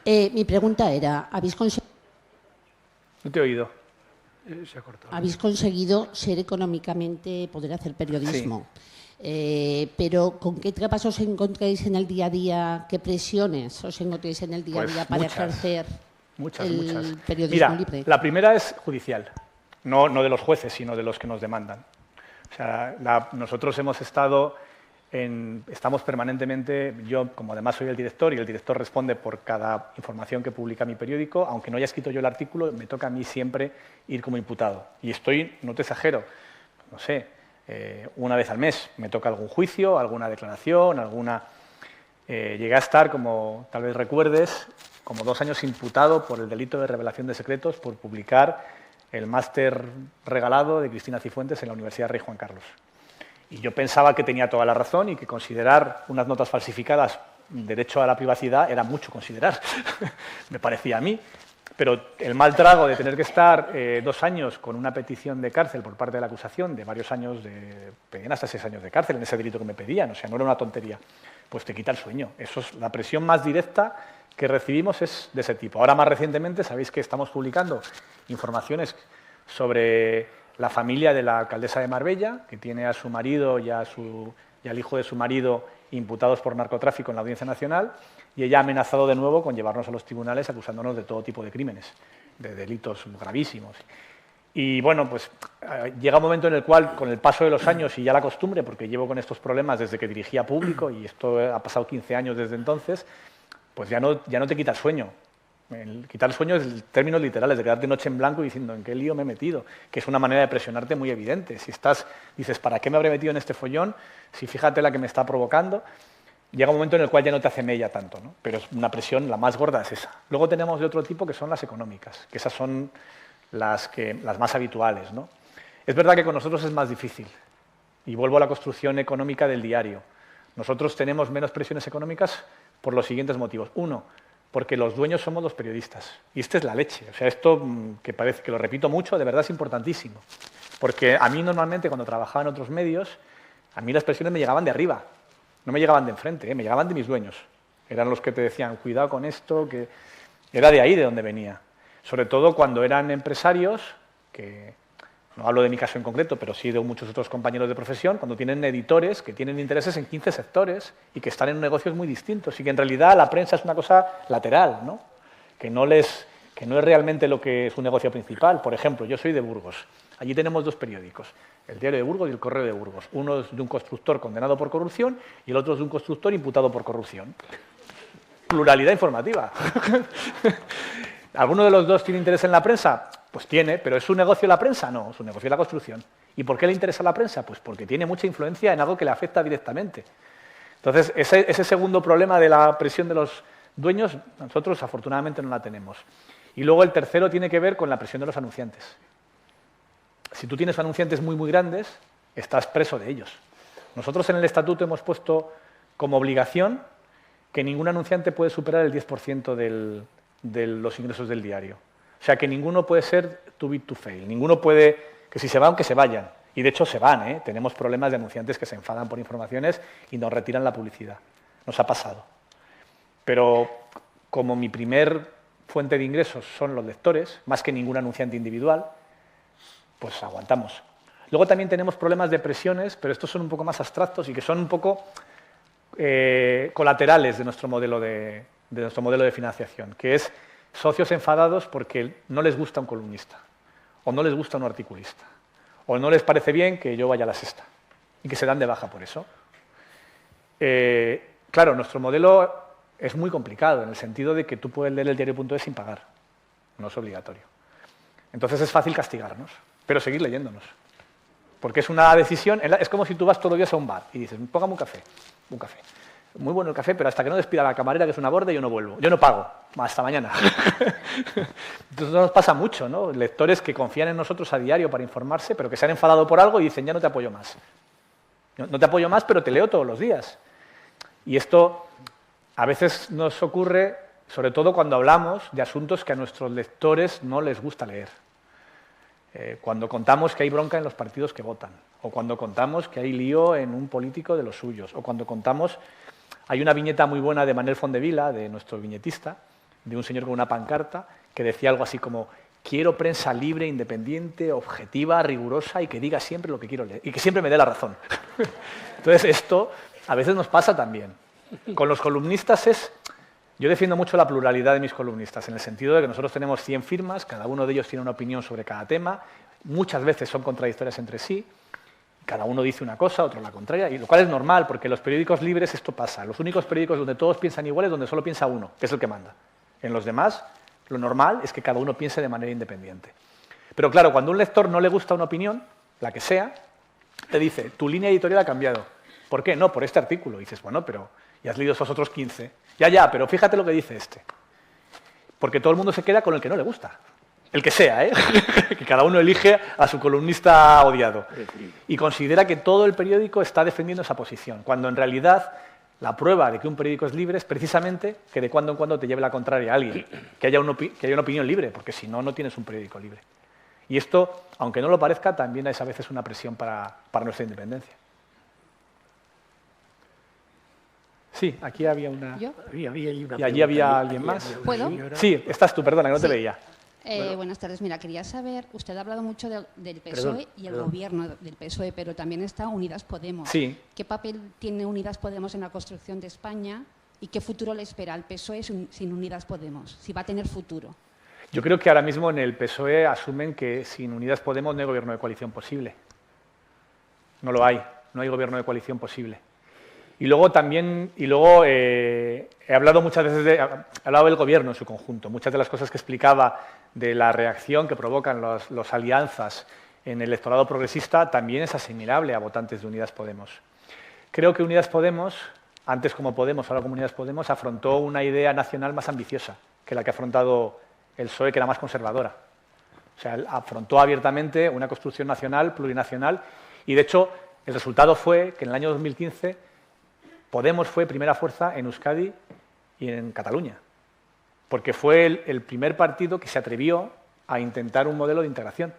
Mi pregunta era, ¿habéis conseguido... No te he oído. Se ha cortado. ¿Habéis conseguido ser económicamente, poder hacer periodismo? Sí. Pero ¿con qué trabas os encontráis en el día a día? ¿Qué presiones os encontráis en el día a día para ejercer el periodismo libre? La primera es judicial, no de los jueces, sino de los que nos demandan. O sea, nosotros estamos permanentemente, yo como además soy el director y el director responde por cada información que publica mi periódico, aunque no haya escrito yo el artículo, me toca a mí siempre ir como imputado. Y no te exagero, no sé, una vez al mes me toca algún juicio, alguna declaración, llegué a estar, como tal vez recuerdes, como 2 años imputado por el delito de revelación de secretos por publicar el máster regalado de Cristina Cifuentes en la Universidad Rey Juan Carlos. Y yo pensaba que tenía toda la razón y que considerar unas notas falsificadas derecho a la privacidad era mucho considerar, me parecía a mí. Pero el mal trago de tener que estar 2 años con una petición de cárcel por parte de la acusación, de varios años, pedían hasta 6 años de cárcel en ese delito que me pedían, o sea, no era una tontería, pues te quita el sueño. Eso es la presión más directa que recibimos, es de ese tipo. Ahora, más recientemente, sabéis que estamos publicando informaciones sobre la familia de la alcaldesa de Marbella, que tiene a su marido y al hijo de su marido imputados por narcotráfico en la Audiencia Nacional, y ella ha amenazado de nuevo con llevarnos a los tribunales acusándonos de todo tipo de crímenes, de delitos gravísimos. Y bueno, pues llega un momento en el cual, con el paso de los años y ya la costumbre, porque llevo con estos problemas desde que dirigía Público, y esto ha pasado 15 años desde entonces, pues ya no te quita el sueño. Quitar el sueño es el término literal, es de quedarte noche en blanco y diciendo ¿en qué lío me he metido? Que es una manera de presionarte muy evidente. Si dices, ¿para qué me habré metido en este follón? Si fíjate la que me está provocando. Llega un momento en el cual ya no te hace mella tanto, ¿no? Pero es una presión, la más gorda es esa. Luego tenemos de otro tipo que son las económicas, que esas son las más habituales, ¿no? Es verdad que con nosotros es más difícil. Y vuelvo a la construcción económica del diario. Nosotros tenemos menos presiones económicas por los siguientes motivos. Uno, porque los dueños somos los periodistas. Y esta es la leche. O sea, esto que parece que lo repito mucho, de verdad es importantísimo. Porque a mí normalmente cuando trabajaba en otros medios, a mí las presiones me llegaban de arriba. No me llegaban de enfrente, me llegaban de mis dueños. Eran los que te decían, cuidado con esto, que era de ahí de donde venía. Sobre todo cuando eran empresarios, que no hablo de mi caso en concreto, pero sí de muchos otros compañeros de profesión, cuando tienen editores que tienen intereses en 15 sectores y que están en negocios muy distintos y que en realidad la prensa es una cosa lateral, ¿no? Que no es realmente lo que es un negocio principal. Por ejemplo, yo soy de Burgos. Allí tenemos 2 periódicos, el Diario de Burgos y el Correo de Burgos. Uno es de un constructor condenado por corrupción y el otro es de un constructor imputado por corrupción. Pluralidad informativa. ¿Alguno de los 2 tiene interés en la prensa? Pues tiene, pero ¿es su negocio la prensa? No, es un negocio la construcción. ¿Y por qué le interesa la prensa? Pues porque tiene mucha influencia en algo que le afecta directamente. Entonces, ese segundo problema de la presión de los dueños, nosotros afortunadamente no la tenemos. Y luego el tercero tiene que ver con la presión de los anunciantes. Si tú tienes anunciantes muy, muy grandes, estás preso de ellos. Nosotros en el estatuto hemos puesto como obligación que ningún anunciante puede superar el 10% de los ingresos del diario. O sea, que ninguno puede ser too big to fail. Ninguno puede, que si se van, que se vayan. Y de hecho se van, ¿eh? Tenemos problemas de anunciantes que se enfadan por informaciones y nos retiran la publicidad. Nos ha pasado. Pero como mi primer fuente de ingresos son los lectores, más que ningún anunciante individual, pues aguantamos. Luego también tenemos problemas de presiones, pero estos son un poco más abstractos y que son un poco colaterales de nuestro modelo de financiación, que es socios enfadados porque no les gusta un columnista, o no les gusta un articulista, o no les parece bien que yo vaya a La Sexta, y que se dan de baja por eso. Claro, nuestro modelo es muy complicado, en el sentido de que tú puedes leer el diario.es sin pagar, no es obligatorio. Entonces es fácil castigarnos, pero seguir leyéndonos. Porque es una decisión, es como si tú vas todos los días a un bar y dices, póngame un café. Muy bueno el café, pero hasta que no despida la camarera, que es una borde, yo no vuelvo. Yo no pago, hasta mañana. Entonces nos pasa mucho, ¿no? Lectores que confían en nosotros a diario para informarse, pero que se han enfadado por algo y dicen, ya no te apoyo más. No te apoyo más, pero te leo todos los días. Y esto a veces nos ocurre, sobre todo cuando hablamos de asuntos que a nuestros lectores no les gusta leer. Cuando contamos que hay bronca en los partidos que votan, o cuando contamos que hay lío en un político de los suyos, o cuando contamos... Hay una viñeta muy buena de Manel Fondevila, de nuestro viñetista, de un señor con una pancarta, que decía algo así como, quiero prensa libre, independiente, objetiva, rigurosa y que diga siempre lo que quiero leer, y que siempre me dé la razón. Entonces esto a veces nos pasa también. Con los columnistas yo defiendo mucho la pluralidad de mis columnistas, en el sentido de que nosotros tenemos 100 firmas, cada uno de ellos tiene una opinión sobre cada tema, muchas veces son contradictorias entre sí, cada uno dice una cosa, otro la contraria, y lo cual es normal, porque en los periódicos libres esto pasa. Los únicos periódicos donde todos piensan igual es donde solo piensa uno, que es el que manda. En los demás, lo normal es que cada uno piense de manera independiente. Pero claro, cuando a un lector no le gusta una opinión, la que sea, te dice, tu línea editorial ha cambiado. ¿Por qué? No, por este artículo. Y dices, bueno, pero ya has leído esos otros 15. Ya, pero fíjate lo que dice este. Porque todo el mundo se queda con el que no le gusta. El que sea, ¿eh? Que cada uno elige a su columnista odiado. Y considera que todo el periódico está defendiendo esa posición, cuando en realidad La prueba de que un periódico es libre es precisamente que de cuando en cuando te lleve la contraria a alguien, que haya una opinión libre, porque si no, no tienes un periódico libre. Y esto, aunque no lo parezca, también es a veces una presión para nuestra independencia. Sí, aquí había una... ¿Yo? Había ahí una ¿Y allí pregunta. había alguien más? ¿Puedo? Sí, estás tú, perdona, que no te Sí. veía. Buenas tardes. Mira, quería saber, usted ha hablado mucho del PSOE Perdón, y el perdón. gobierno del PSOE, pero también está Unidas Podemos. Sí. ¿Qué papel tiene Unidas Podemos en la construcción de España y qué futuro le espera al PSOE sin Unidas Podemos? Si va a tener futuro. Yo creo que ahora mismo en el PSOE asumen que sin Unidas Podemos no hay gobierno de coalición posible. No lo hay, no hay gobierno de coalición posible. Y luego también, he hablado muchas veces he hablado del gobierno en su conjunto. Muchas de las cosas que explicaba de la reacción que provocan las alianzas en el electorado progresista también es asimilable a votantes de Unidas Podemos. Creo que Unidas Podemos, antes como Podemos, ahora como Unidas Podemos, afrontó una idea nacional más ambiciosa que la que ha afrontado el PSOE, que era más conservadora. O sea, afrontó abiertamente una construcción nacional, plurinacional, y de hecho el resultado fue que en el año 2015 Podemos fue primera fuerza en Euskadi y en Cataluña, porque fue el primer partido que se atrevió a intentar un modelo de integración.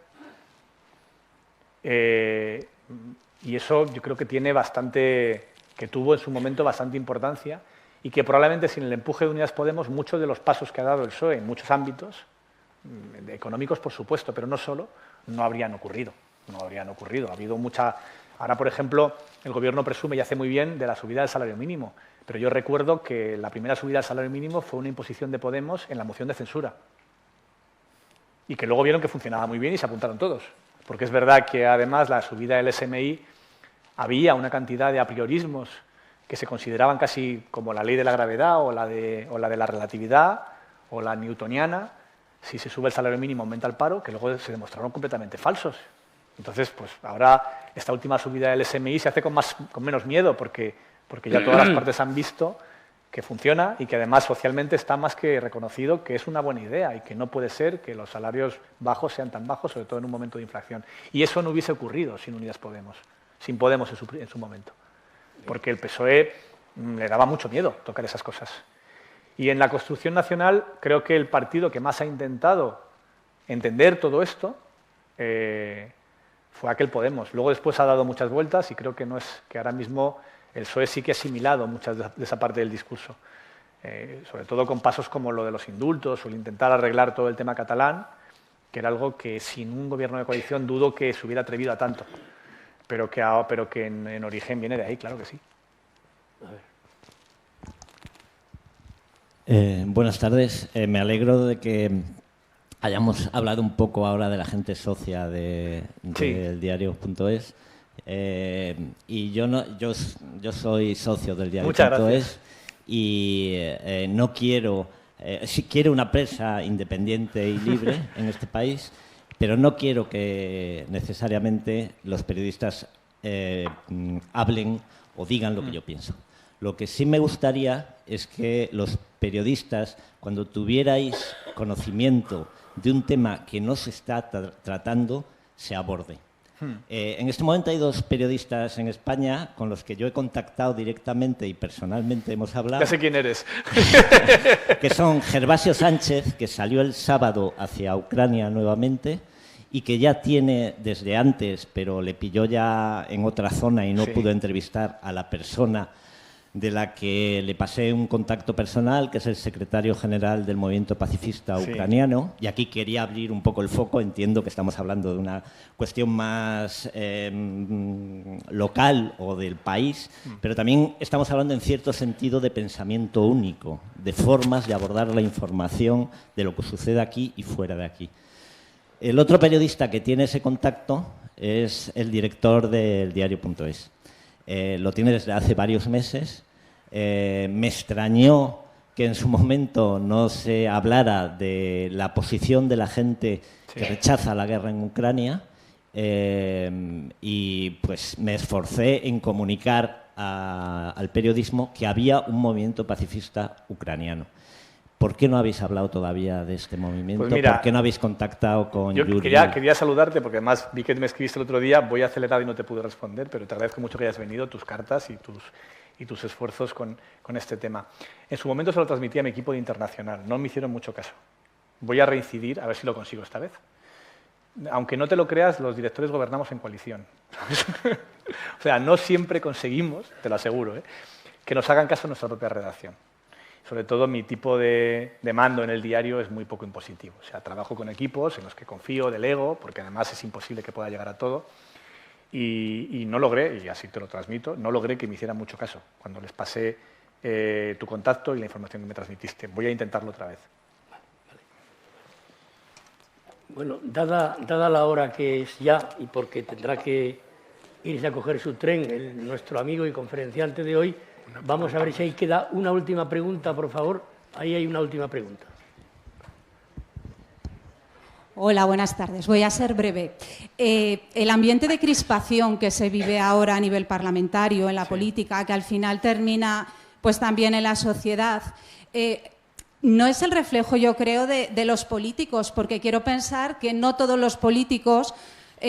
Y eso yo creo que tuvo en su momento bastante importancia y que probablemente sin el empuje de Unidas Podemos muchos de los pasos que ha dado el PSOE en muchos ámbitos, económicos por supuesto, pero no solo, no habrían ocurrido. Ha habido mucha... Ahora, por ejemplo, el Gobierno presume y hace muy bien de la subida del salario mínimo, pero yo recuerdo que la primera subida del salario mínimo fue una imposición de Podemos en la moción de censura y que luego vieron que funcionaba muy bien y se apuntaron todos, porque es verdad que además la subida del SMI había una cantidad de apriorismos que se consideraban casi como la ley de la gravedad o la de la relatividad o la newtoniana. Si se sube el salario mínimo aumenta el paro, que luego se demostraron completamente falsos. Entonces, pues ahora esta última subida del SMI se hace con menos miedo porque ya todas las partes han visto que funciona y que además socialmente está más que reconocido que es una buena idea y que no puede ser que los salarios bajos sean tan bajos, sobre todo en un momento de inflación. Y eso no hubiese ocurrido sin Unidas Podemos, sin Podemos en su momento, porque el PSOE le daba mucho miedo tocar esas cosas. Y en la construcción nacional creo que el partido que más ha intentado entender todo esto fue aquel Podemos. Luego después ha dado muchas vueltas y creo que que ahora mismo el PSOE sí que ha asimilado mucha de esa parte del discurso, sobre todo con pasos como lo de los indultos o el intentar arreglar todo el tema catalán, que era algo que sin un gobierno de coalición dudo que se hubiera atrevido a tanto, pero que en origen viene de ahí, claro que sí. Buenas tardes. Me alegro de que hayamos hablado un poco ahora de la gente socia del diario.es. Y yo soy socio del diario.es y no quiero, sí quiero una prensa independiente y libre en este país, pero no quiero que necesariamente los periodistas hablen o digan lo que yo pienso. Lo que sí me gustaría es que los periodistas, cuando tuvierais conocimiento de un tema que no se está tratando, se aborde. En este momento hay dos periodistas en España con los que yo he contactado directamente y personalmente hemos hablado. Ya sé quién eres. Que son Gervasio Sánchez, que salió el sábado hacia Ucrania nuevamente y que ya tiene desde antes, pero le pilló ya en otra zona y no pudo entrevistar a la persona de la que le pasé un contacto personal, que es el secretario general del movimiento pacifista ucraniano. Y aquí quería abrir un poco el foco. Entiendo que estamos hablando de una cuestión más local o del país, pero también estamos hablando en cierto sentido de pensamiento único, de formas de abordar la información de lo que sucede aquí y fuera de aquí. El otro periodista que tiene ese contacto es el director del diario.es. Lo tiene desde hace varios meses. Me extrañó que en su momento no se hablara de la posición de la gente que rechaza la guerra en Ucrania y pues me esforcé en comunicar al periodismo que había un movimiento pacifista ucraniano. ¿Por qué no habéis hablado todavía de este movimiento? Pues mira, ¿por qué no habéis contactado con Yo Yuri? quería saludarte porque además vi que me escribiste el otro día, voy acelerado y no te pude responder, pero te agradezco mucho que hayas venido, tus cartas y tus esfuerzos con este tema. En su momento se lo transmití a mi equipo de internacional, no me hicieron mucho caso. Voy a reincidir, a ver si lo consigo esta vez. Aunque no te lo creas, los directores gobernamos en coalición. O sea, no siempre conseguimos, te lo aseguro, que nos hagan caso en nuestra propia redacción. Sobre todo mi tipo de mando en el diario es muy poco impositivo. O sea, trabajo con equipos en los que confío, delego, porque además es imposible que pueda llegar a todo. Y no logré, y así te lo transmito, no logré que me hicieran mucho caso cuando les pasé tu contacto y la información que me transmitiste. Voy a intentarlo otra vez. Bueno, dada la hora que es ya, y porque tendrá que irse a coger su tren nuestro amigo y conferenciante de hoy, vamos a ver si ahí queda una última pregunta, por favor. Ahí hay una última pregunta. Hola, buenas tardes. Voy a ser breve. El ambiente de crispación que se vive ahora a nivel parlamentario, en la política, que al final termina pues también en la sociedad, no es el reflejo, yo creo, de los políticos, porque quiero pensar que no todos los políticos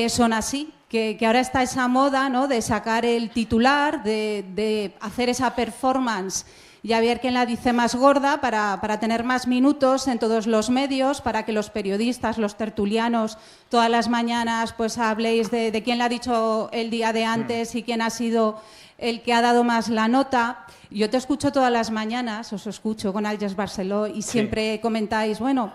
son así, que ahora está esa moda, ¿no?, de sacar el titular, de hacer esa performance y a ver quién la dice más gorda para tener más minutos en todos los medios, para que los periodistas, los tertulianos, todas las mañanas pues habléis de quién la ha dicho el día de antes y quién ha sido el que ha dado más la nota. Yo te escucho todas las mañanas, os escucho con Àlex Barceló y siempre comentáis, bueno,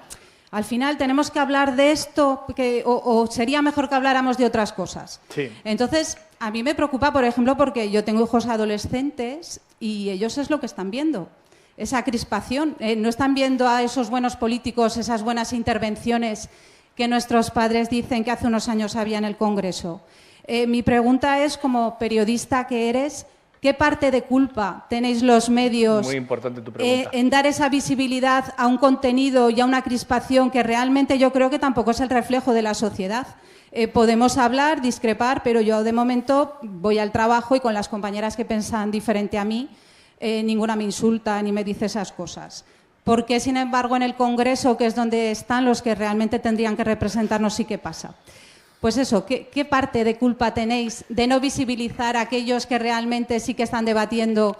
al final tenemos que hablar de esto o sería mejor que habláramos de otras cosas. Sí. Entonces, a mí me preocupa, por ejemplo, porque yo tengo hijos adolescentes y ellos es lo que están viendo, esa crispación. No están viendo a esos buenos políticos, esas buenas intervenciones que nuestros padres dicen que hace unos años había en el Congreso. Mi pregunta es, como periodista que eres, ¿qué parte de culpa tenéis los medios Muy importante tu pregunta. En dar esa visibilidad a un contenido y a una crispación que realmente yo creo que tampoco es el reflejo de la sociedad? Podemos hablar, discrepar, pero yo de momento voy al trabajo y con las compañeras que piensan diferente a mí, ninguna me insulta ni me dice esas cosas. ¿Por qué, sin embargo, en el Congreso, que es donde están los que realmente tendrían que representarnos, sí que pasa? Pues eso, ¿qué parte de culpa tenéis de no visibilizar a aquellos que realmente sí que están debatiendo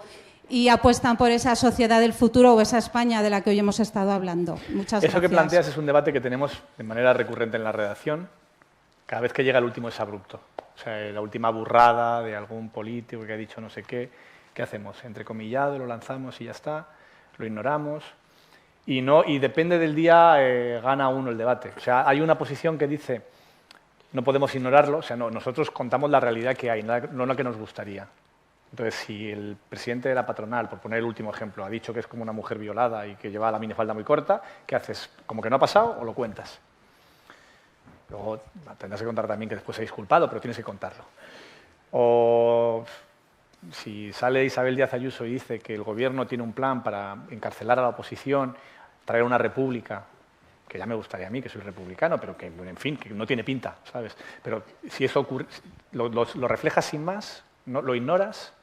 y apuestan por esa sociedad del futuro o esa España de la que hoy hemos estado hablando? Muchas gracias. Eso que planteas es un debate que tenemos de manera recurrente en la redacción. Cada vez que llega el último es abrupto. O sea, la última burrada de algún político que ha dicho no sé qué, ¿qué hacemos? Entrecomillado, lo lanzamos y ya está, lo ignoramos. Y depende del día, gana uno el debate. O sea, hay una posición que dice, no podemos ignorarlo, o sea, no, nosotros contamos la realidad que hay, no la que nos gustaría. Entonces, si el presidente de la patronal, por poner el último ejemplo, ha dicho que es como una mujer violada y que lleva la minifalda muy corta, ¿qué haces? ¿Como que no ha pasado o lo cuentas? Luego tendrás que contar también que después se ha disculpado, pero tienes que contarlo. O si sale Isabel Díaz Ayuso y dice que el gobierno tiene un plan para encarcelar a la oposición, traer una república, que ya me gustaría a mí, que soy republicano, pero que, en fin, que no tiene pinta, ¿sabes? Pero si eso ocurre, lo reflejas sin más, ¿no? Lo ignoras.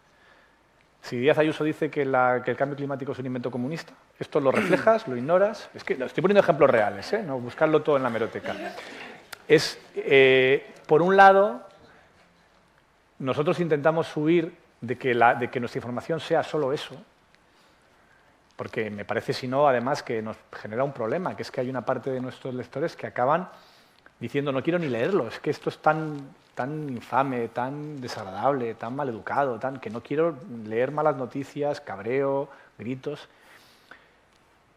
Si Díaz Ayuso dice que el cambio climático es un invento comunista, esto lo reflejas, lo ignoras. Es que estoy poniendo ejemplos reales, no buscarlo todo en la hemeroteca. Es, por un lado, nosotros intentamos huir de que nuestra información sea solo eso, porque me parece, si no, además, que nos genera un problema, que es que hay una parte de nuestros lectores que acaban diciendo no quiero ni leerlo, es que esto es tan infame, tan desagradable, tan maleducado, que no quiero leer malas noticias, cabreo, gritos.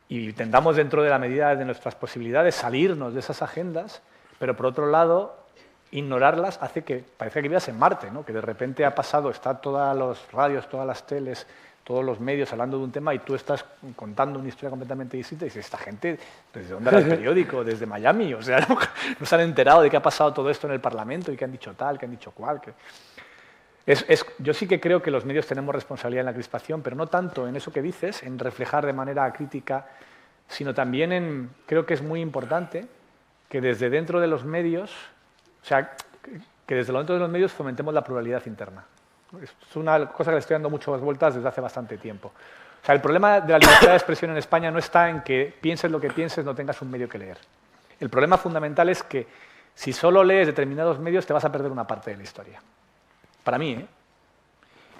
Y intentamos, dentro de la medida de nuestras posibilidades, salirnos de esas agendas, pero por otro lado, ignorarlas hace que parezca que vivas en Marte, ¿no? Que de repente ha pasado, está todas las radios, todas las teles, todos los medios hablando de un tema y tú estás contando una historia completamente distinta y dices, esta gente, ¿desde dónde era el periódico? ¿Desde Miami? O sea, no se han enterado de que ha pasado todo esto en el Parlamento y que han dicho tal, que han dicho cual. Yo sí que creo que los medios tenemos responsabilidad en la crispación, pero no tanto en eso que dices, en reflejar de manera crítica, sino también creo que es muy importante que desde dentro de los medios, o sea, que desde dentro de los medios fomentemos la pluralidad interna. Es una cosa que le estoy dando muchas vueltas desde hace bastante tiempo. O sea, el problema de la libertad de expresión en España no está en que pienses lo que pienses, no tengas un medio que leer. El problema fundamental es que si solo lees determinados medios te vas a perder una parte de la historia. Para mí,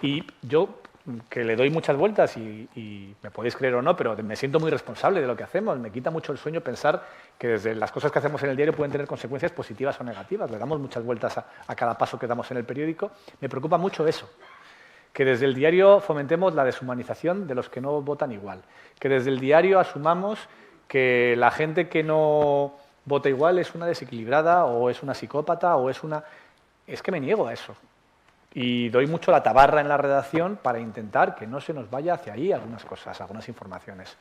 Y yo que le doy muchas vueltas y me podéis creer o no, pero me siento muy responsable de lo que hacemos. Me quita mucho el sueño pensar que desde las cosas que hacemos en el diario pueden tener consecuencias positivas o negativas. Le damos muchas vueltas a cada paso que damos en el periódico. Me preocupa mucho eso, que desde el diario fomentemos la deshumanización de los que no votan igual, que desde el diario asumamos que la gente que no vota igual es una desequilibrada o es una psicópata o es una... Es que me niego a eso. Y doy mucho la tabarra en la redacción para intentar que no se nos vaya hacia ahí algunas cosas, algunas informaciones.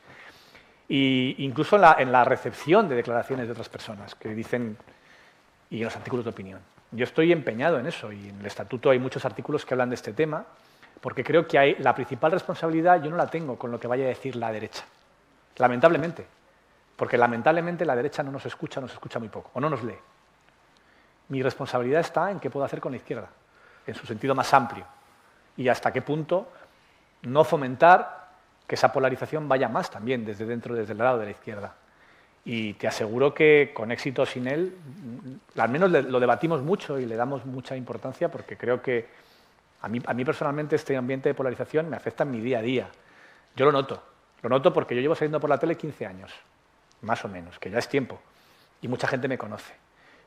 Y incluso en la recepción de declaraciones de otras personas que dicen, y en los artículos de opinión. Yo estoy empeñado en eso y en el estatuto hay muchos artículos que hablan de este tema, porque creo que la principal responsabilidad yo no la tengo con lo que vaya a decir la derecha. Lamentablemente. Porque lamentablemente la derecha no nos escucha muy poco, o no nos lee. Mi responsabilidad está en qué puedo hacer con la izquierda, en su sentido más amplio, y hasta qué punto no fomentar que esa polarización vaya más también desde dentro, desde el lado de la izquierda. Y te aseguro que con éxito o sin él, al menos lo debatimos mucho y le damos mucha importancia porque creo que a mí personalmente este ambiente de polarización me afecta en mi día a día. Yo lo noto porque yo llevo saliendo por la tele 15 años, más o menos, que ya es tiempo, y mucha gente me conoce.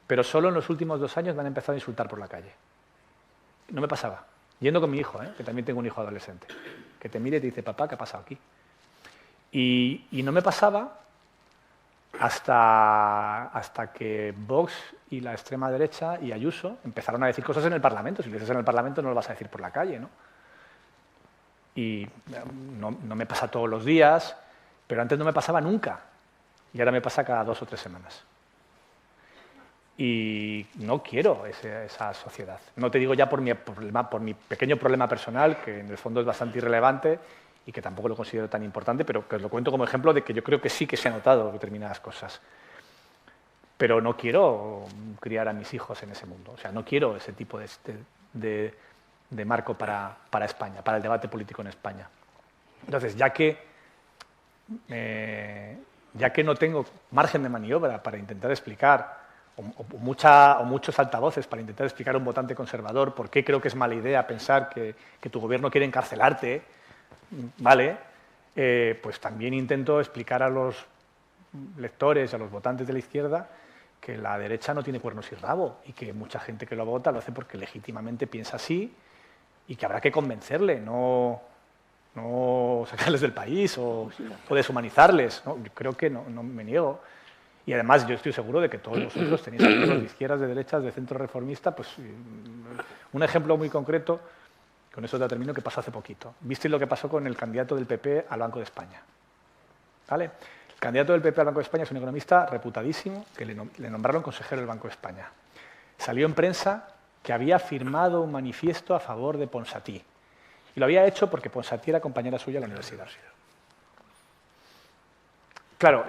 Pero solo en los últimos 2 años me han empezado a insultar por la calle. No me pasaba. Yendo con mi hijo, que también tengo un hijo adolescente, que te mire y te dice, papá, ¿qué ha pasado aquí? Y no me pasaba hasta que Vox y la extrema derecha y Ayuso empezaron a decir cosas en el Parlamento. Si lo dices en el Parlamento no lo vas a decir por la calle, ¿no? Y no me pasa todos los días, pero antes no me pasaba nunca. Y ahora me pasa cada 2 o 3 semanas. Y no quiero esa sociedad. No te digo ya por mi pequeño problema personal, que en el fondo es bastante irrelevante y que tampoco lo considero tan importante, pero que os lo cuento como ejemplo de que yo creo que sí que se ha notado determinadas cosas. Pero no quiero criar a mis hijos en ese mundo. O sea, no quiero ese tipo de marco para España, para el debate político en España. Entonces, ya que no tengo margen de maniobra para intentar explicar o muchos altavoces para intentar explicar a un votante conservador por qué creo que es mala idea pensar que tu gobierno quiere encarcelarte, ¿vale? Pues también intento explicar a los lectores, a los votantes de la izquierda, que la derecha no tiene cuernos y rabo y que mucha gente que lo vota lo hace porque legítimamente piensa así y que habrá que convencerle, no sacarles del país o deshumanizarles, ¿no? Yo creo que no me niego. Y además yo estoy seguro de que todos vosotros tenéis amigos de izquierdas, de derechas, de centro reformista. Pues un ejemplo muy concreto, con eso ya termino, que pasó hace poquito. ¿Visteis lo que pasó con el candidato del PP al Banco de España? ¿Vale? El candidato del PP al Banco de España es un economista reputadísimo, que le nombraron consejero del Banco de España. Salió en prensa que había firmado un manifiesto a favor de Ponsatí. Y lo había hecho porque Ponsatí era compañera suya en la universidad. Claro,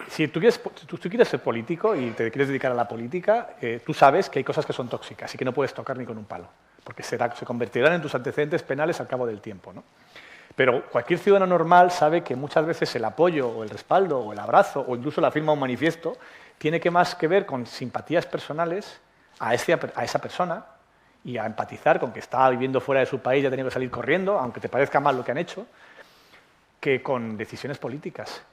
si tú quieres ser político y te quieres dedicar a la política, tú sabes que hay cosas que son tóxicas y que no puedes tocar ni con un palo, porque se convertirán en tus antecedentes penales al cabo del tiempo, ¿no? Pero cualquier ciudadano normal sabe que muchas veces el apoyo o el respaldo o el abrazo o incluso la firma de un manifiesto tiene más que ver con simpatías personales a esa persona y a empatizar con que está viviendo fuera de su país y ha tenido que salir corriendo, aunque te parezca mal lo que han hecho, que con decisiones políticas.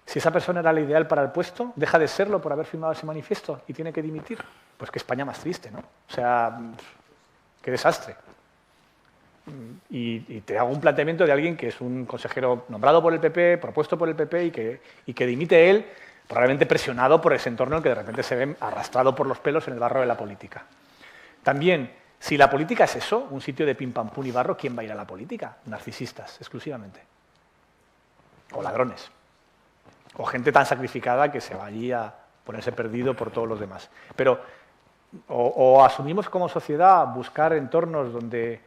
Si esa persona era la ideal para el puesto, deja de serlo por haber firmado ese manifiesto y tiene que dimitir. Pues qué España más triste, ¿no? O sea, qué desastre. Y te hago un planteamiento de alguien que es un consejero nombrado por el PP, propuesto por el PP y que dimite él, probablemente presionado por ese entorno en el que de repente se ve arrastrado por los pelos en el barro de la política. También, si la política es eso, un sitio de pim pam pum y barro, ¿quién va a ir a la política? Narcisistas, exclusivamente. O ladrones. O gente tan sacrificada que se va allí a ponerse perdido por todos los demás. Pero o asumimos como sociedad buscar entornos donde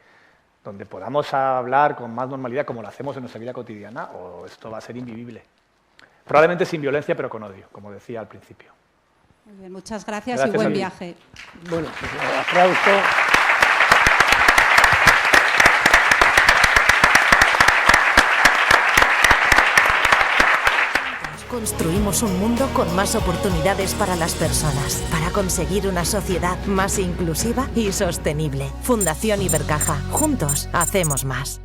podamos hablar con más normalidad como lo hacemos en nuestra vida cotidiana, o esto va a ser invivible. Probablemente sin violencia, pero con odio, como decía al principio. Muy bien, muchas gracias y buen viaje. Bueno, pues aplauso. Construimos un mundo con más oportunidades para las personas, para conseguir una sociedad más inclusiva y sostenible. Fundación Ibercaja. Juntos hacemos más.